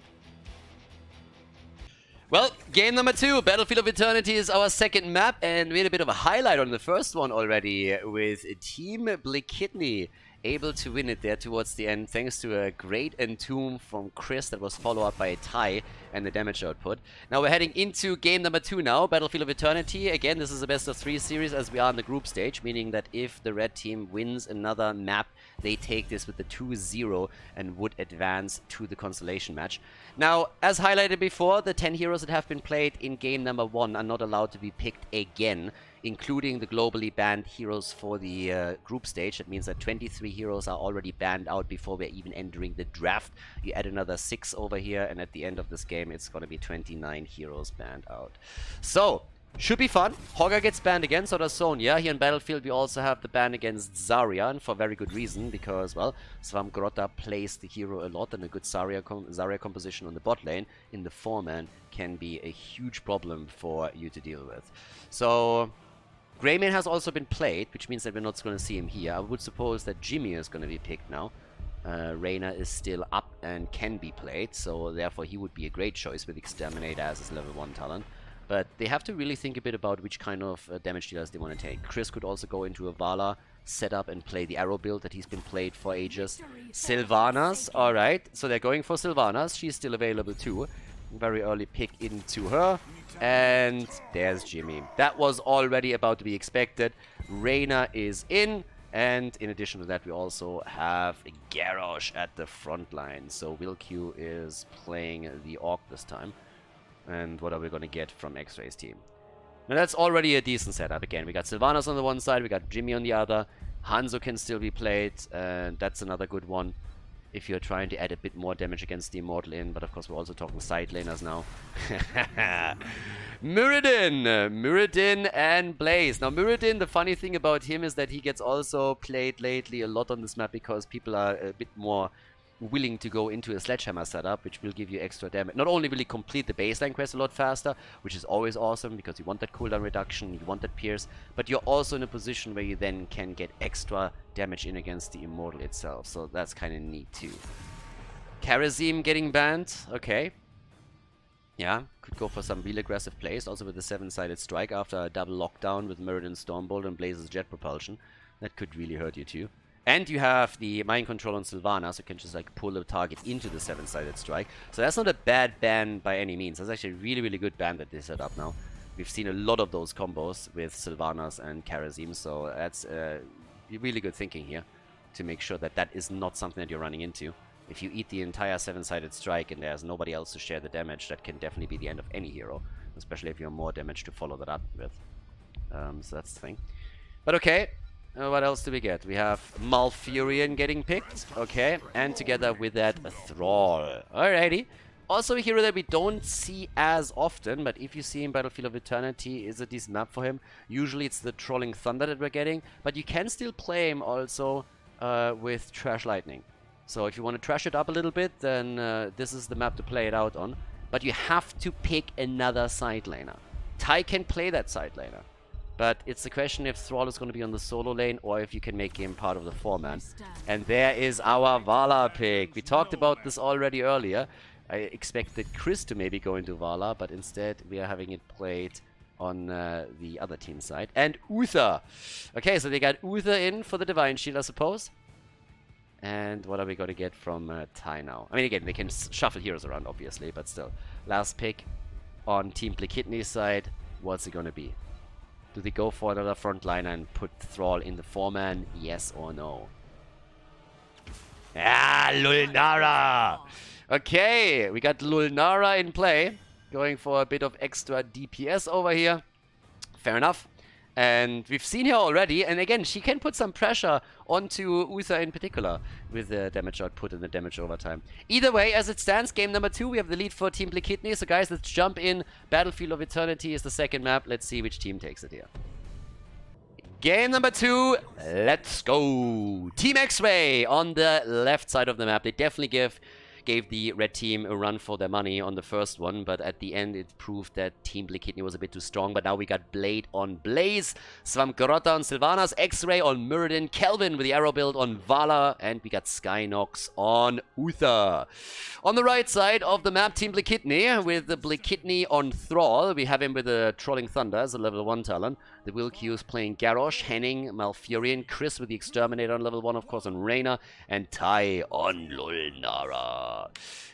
Well, game number 2, Battlefield of Eternity is our second map, and we had a bit of a highlight on the first one already with Team Bl3kitny able to win it there towards the end thanks to a great entomb from Chris that was followed up by a tie and the damage output. Now we're heading into game number 2 now, Battlefield of Eternity. Again, this is a best of 3 series as we are in the group stage, meaning that if the red team wins another map, they take this with the 2-0 and would advance to the consolation match. Now, as highlighted before, the 10 heroes that have been played in game number 1 are not allowed to be picked again, including the globally banned heroes for the group stage. That means that 23 heroes are already banned out before we're even entering the draft. You add another 6 over here, and at the end of this game, it's going to be 29 heroes banned out. So, should be fun. Hogger gets banned again, so does Sonya. Here in Battlefield, we also have the ban against Zarya, and for very good reason, because, well, Swamgrota plays the hero a lot, and a good Zarya composition on the bot lane in the 4-man can be a huge problem for you to deal with. So, Greyman has also been played, which means that we're not going to see him here. I would suppose that Jimmy is going to be picked now. Reyna is still up and can be played, so therefore he would be a great choice with Exterminate as his level 1 talent. But they have to really think a bit about which kind of damage dealers they want to take. Chris could also go into a Vala setup and play the arrow build that he's been played for ages. Sylvanas, alright, so they're going for Sylvanas. She's still available too. Very early pick into her. And there's Jimmy. That was already about to be expected. Reyna is in. And in addition to that, we also have Garrosh at the front line. So Wilq is playing the Orc this time. And what are we going to get from Xray's team? Now that's already a decent setup. Again, we got Sylvanas on the one side, we got Jimmy on the other. Hanzo can still be played, and that's another good one if you're trying to add a bit more damage against the Immortal in. But of course, we're also talking side laners now. Muradin and Blaze. Now Muradin, the funny thing about him is that he gets also played lately a lot on this map because people are a bit more willing to go into a sledgehammer setup, which will give you extra damage. Not only will he complete the baseline quest a lot faster, which is always awesome because you want that cooldown reduction, you want that pierce, but you're also in a position where you then can get extra damage in against the Immortal itself, so that's kind of neat too. Karazim getting banned, okay. Yeah, could go for some real aggressive plays, also with the 7-sided strike after a double lockdown with Muradin Stormbolt and Blaze's jet propulsion. That could really hurt you too. And you have the mind control on Sylvanas, so you can just like pull the target into the 7-sided strike. So that's not a bad ban by any means. That's actually a really, really good ban that they set up now. We've seen a lot of those combos with Sylvanas and Karazim, so that's really good thinking here to make sure that that is not something that you're running into. If you eat the entire 7-sided strike and there's nobody else to share the damage, that can definitely be the end of any hero, especially if you have more damage to follow that up with. So that's the thing. But okay. What else do we get? We have Malfurion getting picked, okay, and together with that, a Thrall. Alrighty. Also a hero that we don't see as often, but if you see in Battlefield of Eternity, is a decent map for him. Usually it's the Trolling Thunder that we're getting, but you can still play him also with Trash Lightning. So if you want to trash it up a little bit, then this is the map to play it out on. But you have to pick another side laner. Ty can play that side laner. But it's the question if Thrall is going to be on the solo lane or if you can make him part of the 4-man. And there is our Vala pick. We talked about this already earlier. I expected Chris to maybe go into Vala, but instead we are having it played on the other team side. And Uther. Okay, so they got Uther in for the Divine Shield, I suppose. And what are we going to get from Tai now? I mean, again, they can shuffle heroes around, obviously, but still. Last pick on Team Bl3kitny's side. What's it going to be? Do they go for another frontliner and put Thrall in the 4-man? Yes or no? Ah, Lulnara! Okay, we got Lulnara in play. Going for a bit of extra DPS over here. Fair enough. And we've seen her already, and again, she can put some pressure onto Uther in particular with the damage output and the damage over time. Either way, as it stands, game number 2, we have the lead for Team Bl3kitny. So guys, let's jump in. Battlefield of Eternity is the second map. Let's see which team takes it here. Game number 2, let's go. Team Xray on the left side of the map. They definitely gave the red team a run for their money on the first one, but at the end it proved that Team Bl3kitny was a bit too strong. But now we got Blade on Blaze, Swamgrotta on Sylvanas, Xray on Muradin, Kelvin with the arrow build on Vala, and we got Skynox on Uther. On the right side of the map, Team Bl3kitny with the Bl3kitny on Thrall. We have him with the Trolling Thunder as a level 1 talent. The Wilkew's playing Garrosh, Henning, Malfurion, Chris with the Exterminator on level 1, of course, on Reyna, and Tai on Lulnara.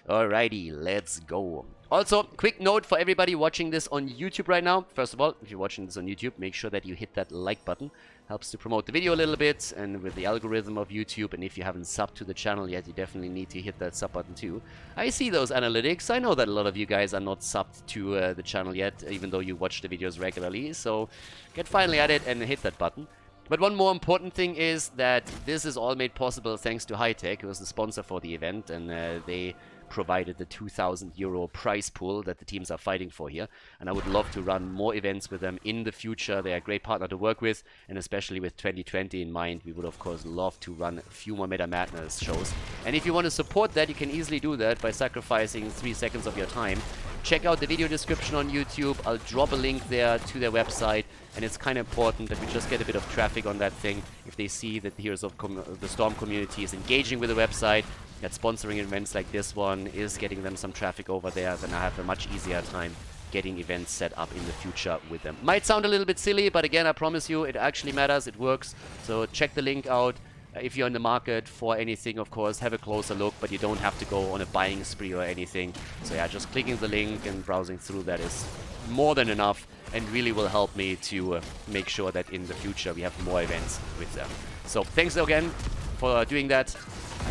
Alrighty, let's go. Also, quick note for everybody watching this on YouTube right now. First of all, if you're watching this on YouTube, make sure that you hit that like button. Helps to promote the video a little bit, and with the algorithm of YouTube, and if you haven't subbed to the channel yet, you definitely need to hit that sub button too. I see those analytics. I know that a lot of you guys are not subbed to the channel yet, even though you watch the videos regularly, so get finally at it and hit that button. But one more important thing is that this is all made possible thanks to Hightech, who was the sponsor for the event, and they provided the €2,000 prize pool that the teams are fighting for here. And I would love to run more events with them in the future. They are a great partner to work with, and especially with 2020 in mind, we would of course love to run a few more Meta Madness shows. And if you want to support that, you can easily do that by sacrificing 3 seconds of your time. Check out the video description on YouTube. I'll drop a link there to their website, and it's kind of important that we just get a bit of traffic on that thing. If they see that the Heroes of the Storm community is engaging with the website, that sponsoring events like this one is getting them some traffic over there, then I have a much easier time getting events set up in the future with them. Might sound a little bit silly, but again, I promise you, it actually matters, it works. So check the link out. If you're in the market for anything, of course, have a closer look, but you don't have to go on a buying spree or anything. So yeah, just clicking the link and browsing through that is more than enough, and really will help me to make sure that in the future we have more events with them. So thanks again for doing that,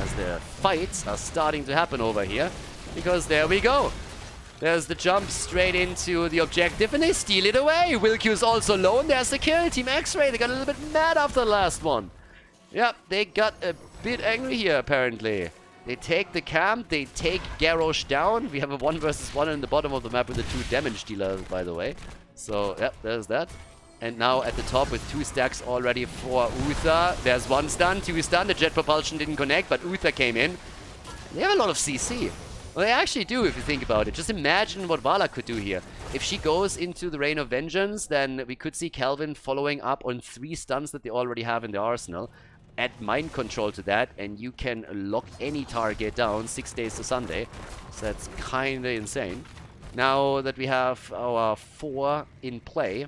as the fights are starting to happen over here, because there we go. There's the jump straight into the objective, and they steal it away. Wilkew's also low, and there's the kill. Team Xray, they got a little bit mad after the last one. Yep, they got a bit angry here, apparently. They take the camp, they take Garrosh down. We have a 1 versus 1 in the bottom of the map with the 2 damage dealers, by the way. So, yep, there's that. And now at the top with 2 stacks already for Uther. There's 1 stun, 2 stun. The jet propulsion didn't connect, but Uther came in. They have a lot of CC. Well, they actually do, if you think about it. Just imagine what Vala could do here. If she goes into the Reign of Vengeance, then we could see Kelvin following up on 3 stuns that they already have in their arsenal. Add mind control to that, and you can lock any target down 6 days to Sunday. So that's kinda insane. Now that we have our 4 in play,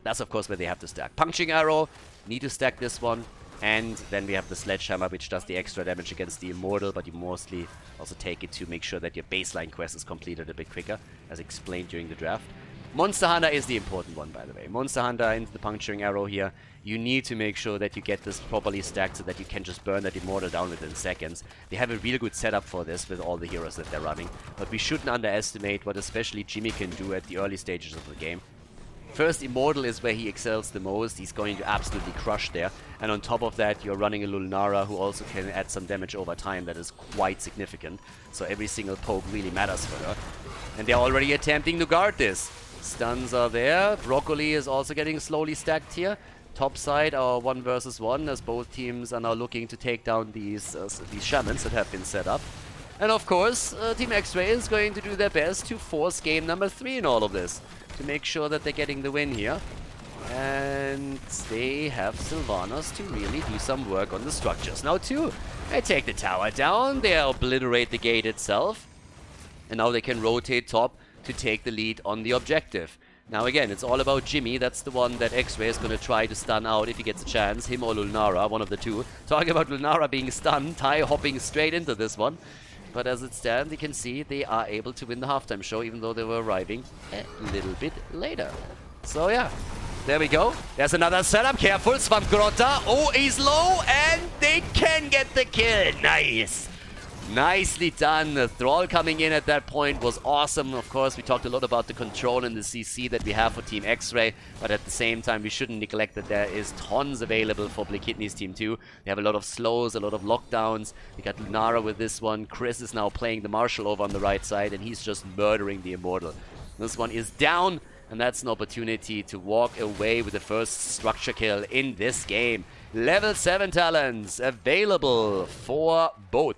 that's of course where they have to stack. Punching Arrow, need to stack this one. And then we have the Sledgehammer, which does the extra damage against the Immortal, but you mostly also take it to make sure that your baseline quest is completed a bit quicker, as explained during the draft. Monster Hunter is the important one, by the way. Monster Hunter into the Puncturing Arrow here. You need to make sure that you get this properly stacked so that you can just burn that Immortal down within seconds. They have a really good setup for this with all the heroes that they're running, but we shouldn't underestimate what especially Jimmy can do at the early stages of the game. First, Immortal is where he excels the most. He's going to absolutely crush there. And on top of that, you're running a Lulnara who also can add some damage over time that is quite significant. So every single poke really matters for her. And they're already attempting to guard this. Stuns are there. Broccoli is also getting slowly stacked here. Top side, our 1 versus 1, as both teams are now looking to take down these shamans that have been set up. And of course, Team Xray is going to do their best to force game number 3 in all of this, to make sure that they're getting the win here. And they have Sylvanas to really do some work on the structures. Now too, they take the tower down, they obliterate the gate itself, and now they can rotate top to take the lead on the objective. Now again, it's all about Jimmy. That's the one that Xray is going to try to stun out if he gets a chance. Him or Lunara, one of the two. Talking about Lunara being stunned, Tai hopping straight into this one. But as it stands, you can see they are able to win the halftime show, even though they were arriving a little bit later. So yeah, there we go. There's another setup. Careful, Svampgrotta. Oh, he's low, and they can get the kill. Nice. Nicely done. The Thrall coming in at that point was awesome. Of course, we talked a lot about the control and the CC that we have for Team Xray, but at the same time, we shouldn't neglect that there is tons available for Bl3kitny's team too. They have a lot of slows, a lot of lockdowns. We got Lunara with this one. Chris is now playing the Marshal over on the right side, and he's just murdering the Immortal. This one is down, and that's an opportunity to walk away with the first structure kill in this game. Level 7 talents available for both.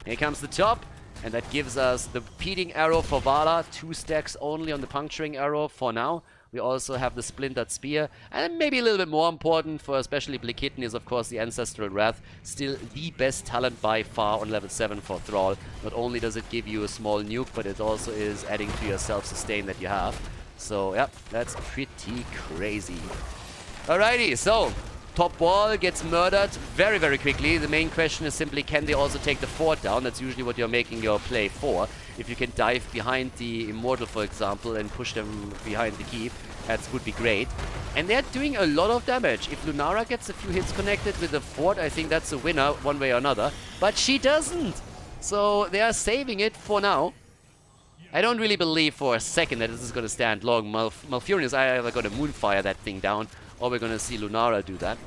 Here comes the top, and that gives us the repeating arrow for Vala, 2 stacks only on the puncturing arrow for now. We also have the splintered spear, and maybe a little bit more important for especially Bl3kitny is of course the Ancestral Wrath, still the best talent by far on level 7 for Thrall. Not only does it give you a small nuke, but it also is adding to your self-sustain that you have. So yeah, that's pretty crazy. Alrighty, so top wall gets murdered very, very quickly. The main question is simply, can they also take the fort down? That's usually what you're making your play for. If you can dive behind the Immortal, for example, and push them behind the keep, that would be great. And they're doing a lot of damage. If Lunara gets a few hits connected with the fort, I think that's a winner one way or another. But she doesn't. So they are saving it for now. I don't really believe for a second that this is going to stand long. Malfurion is either going to Moonfire that thing down, or we're going to see Lunara do that.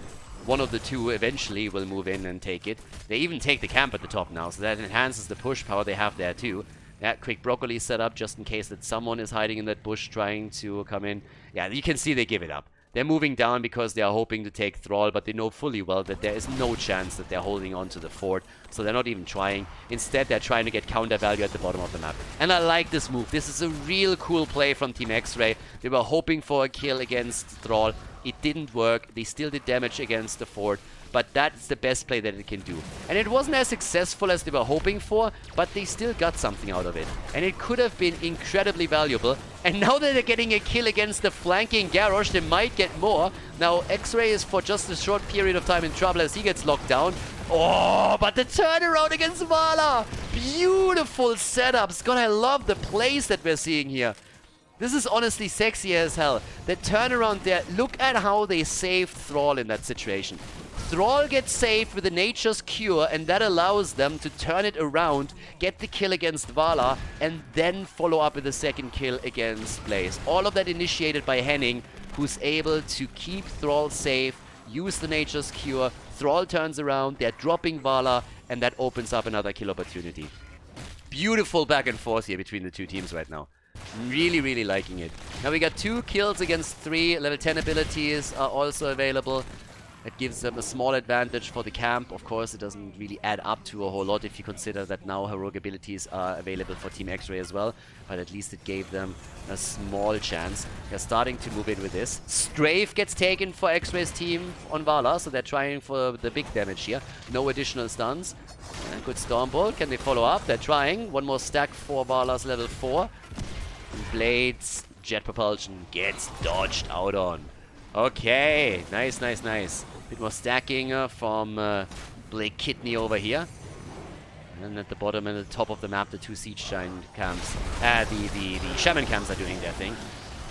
One of the two eventually will move in and take it. They even take the camp at the top now, so that enhances the push power they have there too. That quick broccoli set up just in case that someone is hiding in that bush trying to come in. Yeah, you can see they give it up. They're moving down because they are hoping to take Thrall, but they know fully well that there is no chance that they're holding on to the fort, so they're not even trying. Instead, they're trying to get counter value at the bottom of the map. And I like this move. This is a real cool play from Team Xray. They were hoping for a kill against Thrall. It didn't work. They still did damage against the fort, but that's the best play that it can do. And it wasn't as successful as they were hoping for, but they still got something out of it. And it could have been incredibly valuable. And now that they're getting a kill against the flanking Garrosh, they might get more. Now, Xray is for just a short period of time in trouble as he gets locked down. Oh, but the turnaround against Vala! Beautiful setups. God, I love the plays that we're seeing here. This is honestly sexy as hell. The turnaround there, look at how they saved Thrall in that situation. Thrall gets saved with the Nature's Cure, and that allows them to turn it around, get the kill against Vala, and then follow up with a second kill against Blaze. All of that initiated by Henning, who's able to keep Thrall safe, use the Nature's Cure. Thrall turns around, they're dropping Vala, and that opens up another kill opportunity. Beautiful back and forth here between the two teams right now. Really, really liking it. Now we got 2 kills against 3. Level 10 abilities are also available. It gives them a small advantage for the camp. Of course, it doesn't really add up to a whole lot if you consider that now heroic abilities are available for Team Xray as well. But at least it gave them a small chance. They're starting to move in with this. Strafe gets taken for Xray's team on Vala, so they're trying for the big damage here. No additional stuns. Good Stormbolt. Can they follow up? They're trying. One more stack for Vala's level 4. Blades, jet propulsion gets dodged out on. Okay, nice, nice, nice. Bit more stacking from Bl3kitny over here. And at the bottom and the top of the map, the 2 siege giant camps, the shaman camps are doing their thing.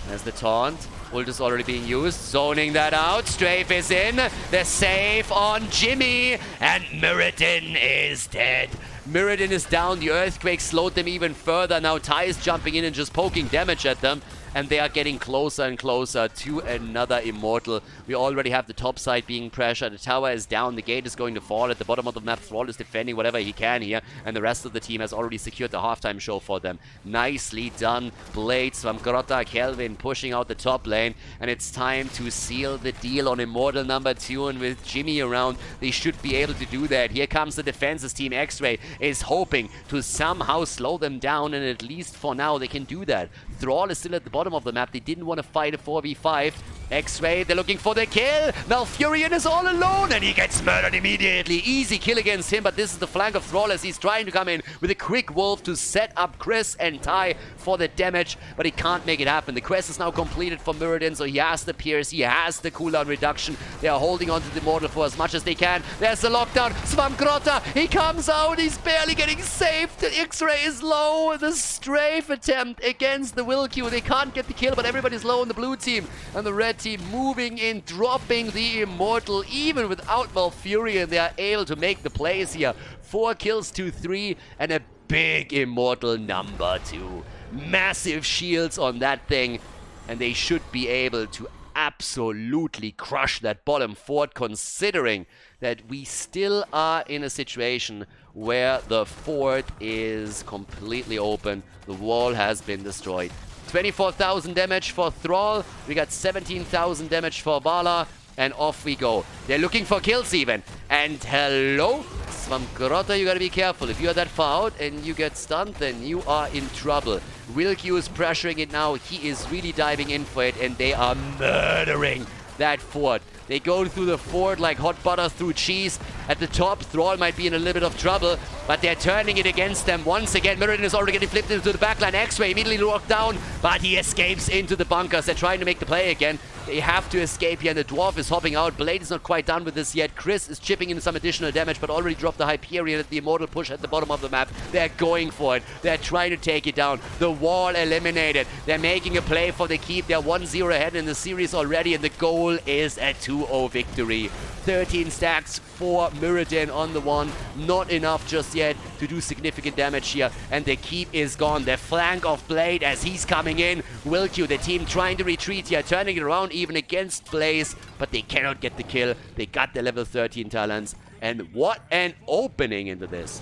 There's the taunt. Ult is already being used. Zoning that out. Strafe is in. They're safe on Jimmy. And Mirrodin is dead. Mirrodin is down. The earthquake slowed them even further. Now Tai is jumping in and just poking damage at them. And they are getting closer and closer to another Immortal. We already have the top side being pressured. The tower is down. The gate is going to fall. At the bottom of the map, Thrall is defending whatever he can here. And the rest of the team has already secured the halftime show for them. Nicely done. Blades from Grotta, Kelvin pushing out the top lane. And it's time to seal the deal on Immortal number 2. And with Jimmy around, they should be able to do that. Here comes the defenses. Team Xray is hoping to somehow slow them down. And at least for now, they can do that. Thrall is still at the bottom of the map. They didn't want to fight a 4v5, Xray, they're looking for the kill. Now Furion is all alone and he gets murdered immediately. Easy kill against him, but this is the flank of Thrall as he's trying to come in with a quick wolf to set up Chris and Ty for the damage, but he can't make it happen. The quest is now completed for Muradin, so he has the pierce, he has the cooldown reduction. They are holding on to the Immortal for as much as they can. There's the lockdown. Svamgrotta, he comes out, he's barely getting saved. Xray is low. The strafe attempt against the Will Q. They can't get the kill, but everybody's low on the blue team. And the red team moving in, dropping the Immortal. Even without Malfurion, they are able to make the plays here. 4 kills to 3 and a big Immortal number 2. Massive shields on that thing. And they should be able to absolutely crush that bottom fort, considering that we still are in a situation where the fort is completely open. The wall has been destroyed. 24,000 damage for Thrall. We got 17,000 damage for Vala. And off we go. They're looking for kills even. And hello? Svamgrotta, you gotta be careful. If you're that far out and you get stunned, then you are in trouble. Wilq is pressuring it now. He is really diving in for it, and they are murdering that fort. They go through the fort like hot butter through cheese. At the top, Thrall might be in a little bit of trouble, but they're turning it against them once again. Muradin is already getting flipped into the backline. Xray immediately locked down, but he escapes into the bunkers. They're trying to make the play again. They have to escape here, and the Dwarf is hopping out. Blade is not quite done with this yet. Chris is chipping in some additional damage, but already dropped the Hyperion at the Immortal push at the bottom of the map. They're going for it. They're trying to take it down. The wall eliminated. They're making a play for the keep. They're 1-0 ahead in the series already, and the goal is a 2-0 victory. 13 stacks for Muradin on the one. Not enough just yet to do significant damage here, and the keep is gone. The flank of Blade as he's coming in. Wilq, the team trying to retreat here, turning it around even against Blaze, but they cannot get the kill. They got the level 13 talents, and what an opening into this.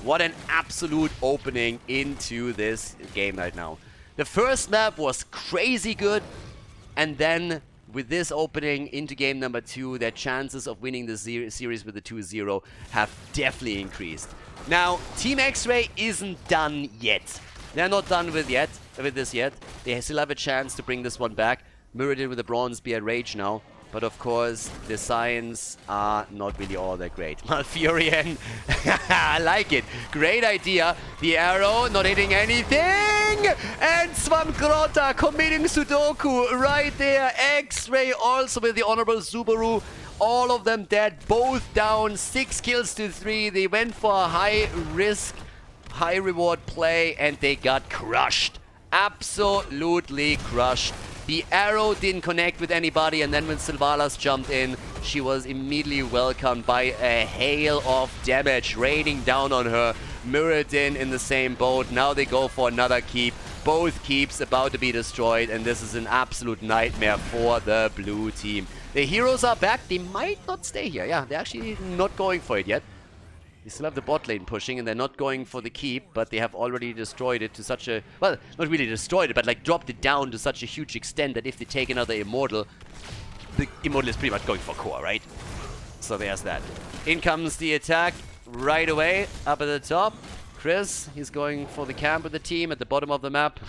What an absolute opening into this game right now. The first map was crazy good, and then with this opening into game number 2, their chances of winning the series with the 2-0 have definitely increased. Now, Team Xray isn't done yet. They're not done with this yet. They still have a chance to bring this one back. Muradin with a bronze be at Rage now. But of course, the Science are not really all that great. Malfurion, I like it. Great idea. The arrow not hitting anything. And Svamgrotta committing Sudoku right there. Xray also with the honorable Subaru. All of them dead, both down. 6 kills to 3. They went for a high risk, high reward play, and they got crushed. Absolutely crushed. The arrow didn't connect with anybody, and then when Sylvanas jumped in, she was immediately welcomed by a hail of damage raining down on her. Muradin in the same boat. Now they go for another keep. Both keeps about to be destroyed, and this is an absolute nightmare for the blue team. The heroes are back. They might not stay here. Yeah, they're actually not going for it yet. They still have the bot lane pushing, and they're not going for the keep, but they have already destroyed it to such a... Well, not really destroyed it, but like dropped it down to such a huge extent that if they take another Immortal, the Immortal is pretty much going for core, right? So there's that. In comes the attack right away, up at the top. Chris, he's going for the camp with the team at the bottom of the map.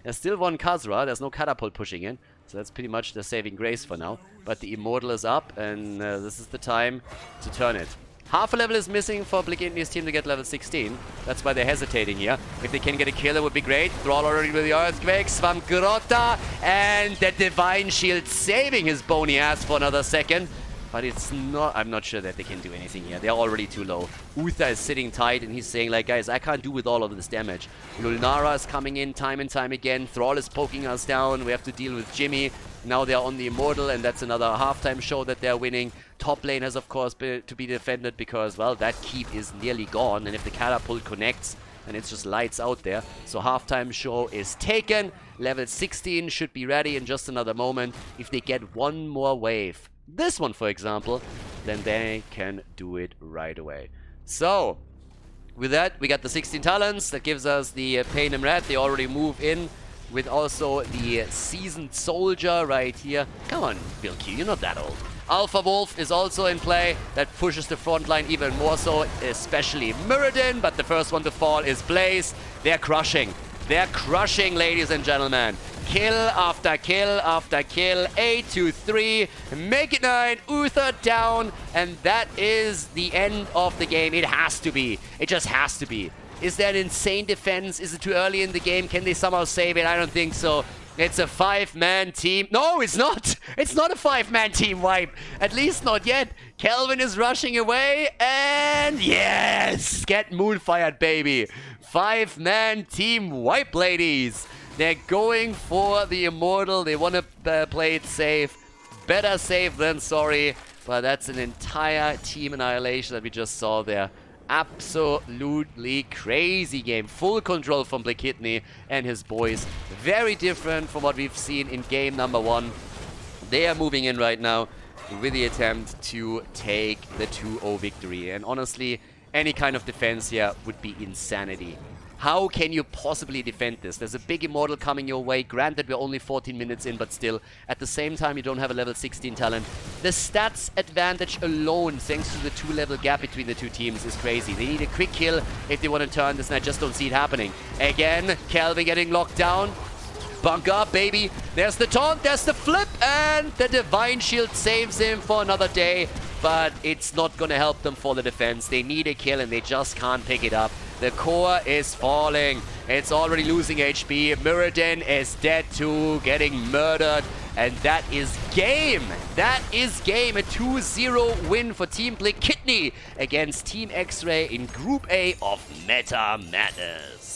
There's still one Khazra, there's no catapult pushing in, so that's pretty much the saving grace for now. But the Immortal is up, and this is the time to turn it. Half a level is missing for Bl3kitny's team to get level 16. That's why they're hesitating here. If they can get a kill, it would be great. Thrall already with the Earthquake. Svamgrotta and the Divine Shield saving his bony ass for another second. But it's not... I'm not sure that they can do anything here. They're already too low. Uther is sitting tight and he's saying, like, guys, I can't do with all of this damage. Lulnara is coming in time and time again. Thrall is poking us down. We have to deal with Jimmy. Now they're on the Immortal, and that's another halftime show that they're winning. Top lane has, of course, to be defended because, well, that keep is nearly gone. And if the catapult connects, then it's just lights out there. So halftime show is taken. Level 16 should be ready in just another moment. If they get one more wave, this one, for example, then they can do it right away. So, with that, we got the 16 talents. That gives us the Pain and Red. They already move in with also the Seasoned Soldier right here. Come on, Bl3kitny, you're not that old. Alpha Wolf is also in play. That pushes the front line even more so, especially Muradin. But the first one to fall is Blaze. They're crushing. They're crushing, ladies and gentlemen. Kill after kill after kill. 8-3. Make it 9. Uther down. And that is the end of the game. It has to be. It just has to be. Is there an insane defense? Is it too early in the game? Can they somehow save it? I don't think so. It's a 5-man team. No, it's not. It's not a 5-man team wipe. At least not yet. Kelvin is rushing away. And yes! Get moonfired, baby. 5-man team wipe, ladies. They're going for the immortal. They want to play it safe. Better safe than sorry. But that's an entire team annihilation that we just saw there. Absolutely crazy game. Full control from Bl3kitny and his boys. Very different from what we've seen in game number 1. They are moving in right now with the attempt to take the 2-0 victory. And honestly, any kind of defense here would be insanity. How can you possibly defend this? There's a big immortal coming your way. Granted, we're only 14 minutes in, but still, at the same time, you don't have a level 16 talent. The stats advantage alone, thanks to the 2-level gap between the two teams, is crazy. They need a quick kill if they want to turn this, and I just don't see it happening. Again, Kelvin getting locked down. Bunker up, baby. There's the taunt, there's the flip, and the Divine Shield saves him for another day. But it's not going to help them for the defense. They need a kill, and they just can't pick it up. The core is falling. It's already losing HP. Muradin is dead too, getting murdered. And that is game. That is game. A 2-0 win for Team Bl3kitny against Team Xray in Group A of Meta Madness.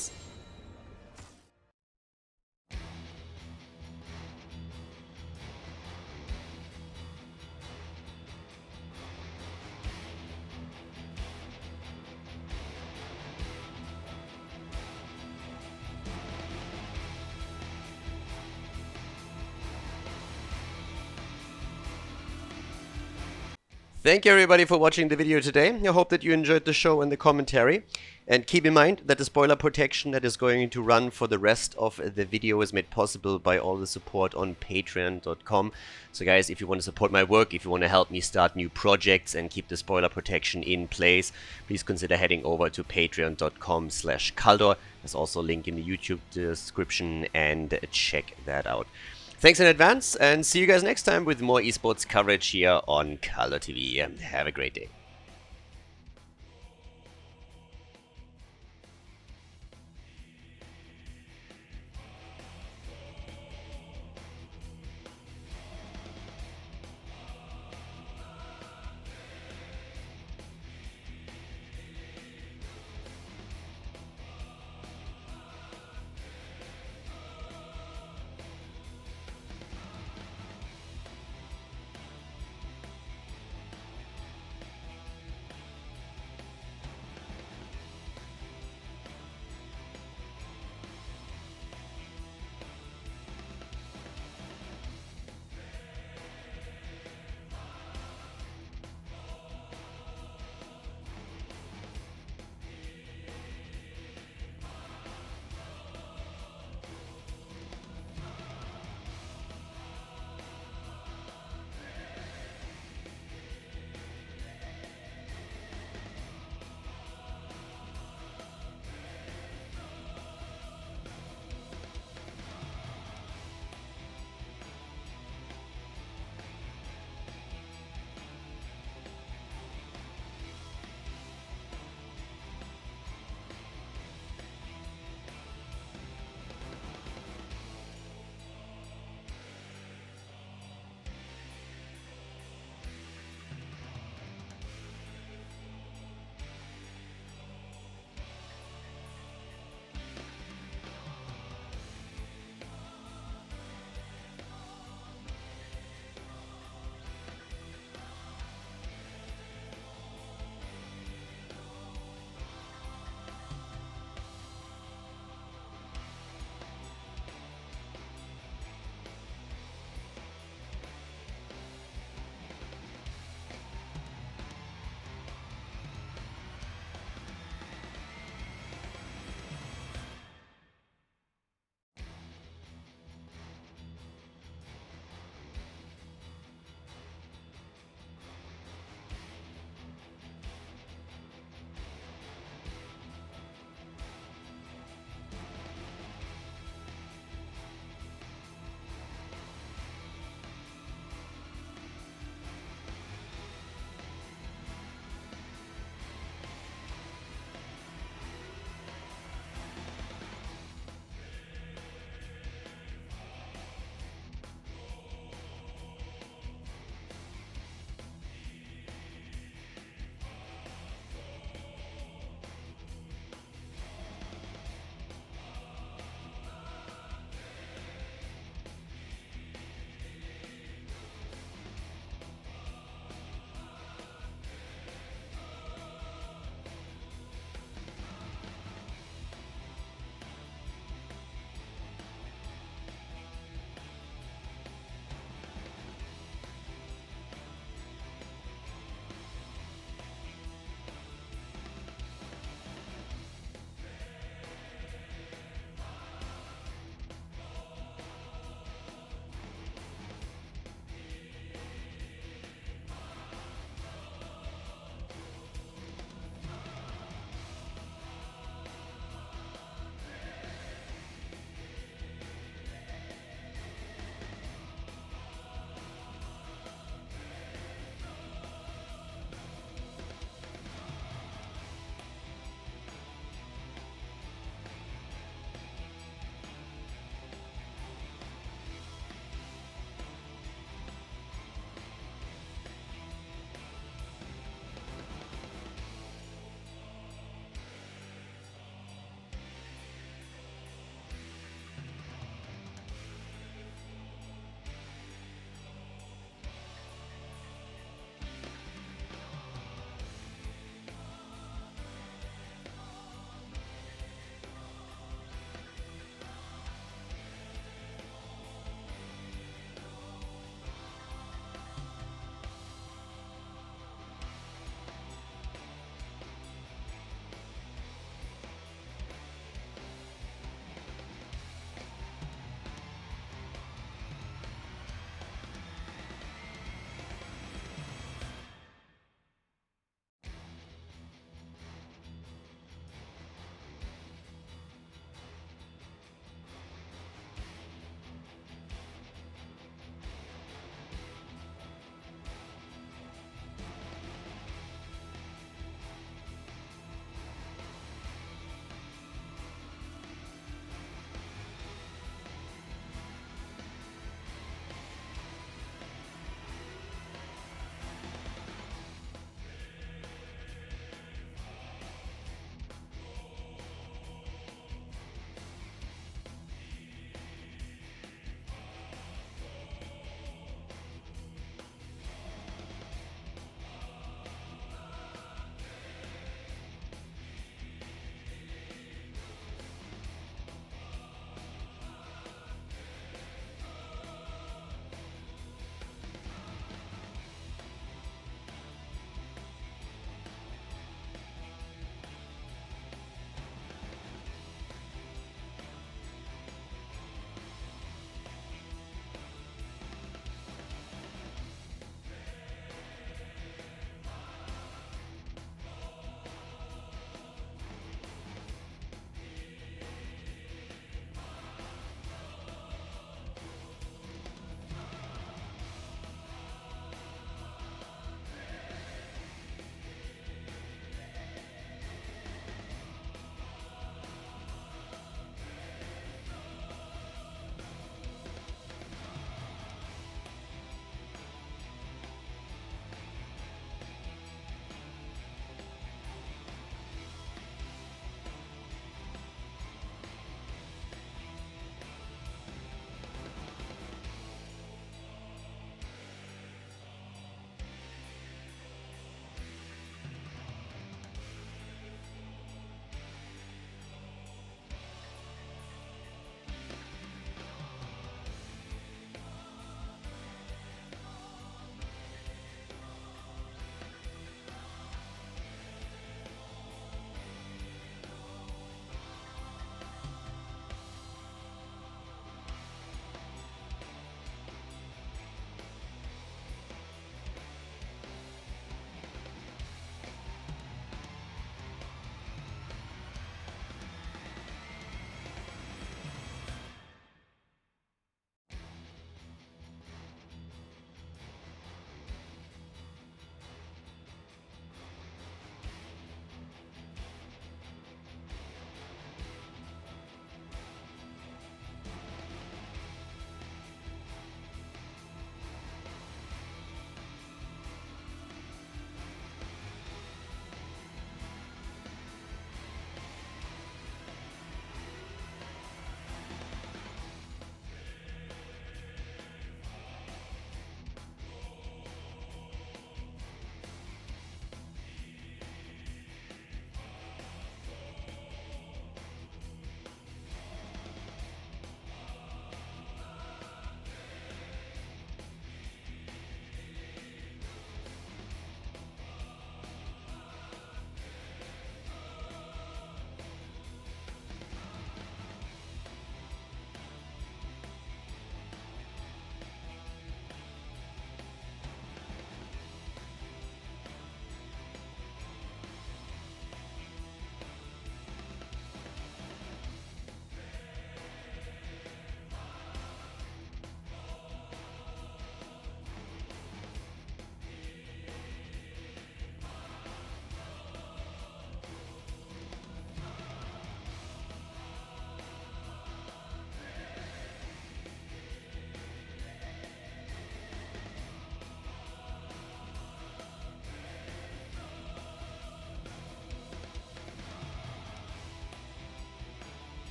Thank you everybody for watching the video today. I hope that you enjoyed the show and the commentary. And keep in mind that the spoiler protection that is going to run for the rest of the video is made possible by all the support on patreon.com. So guys, if you want to support my work, if you want to help me start new projects and keep the spoiler protection in place, please consider heading over to patreon.com/Khaldor. There's also a link in the YouTube description, and check that out. Thanks in advance, and see you guys next time with more esports coverage here on Khaldor TV. Have a great day.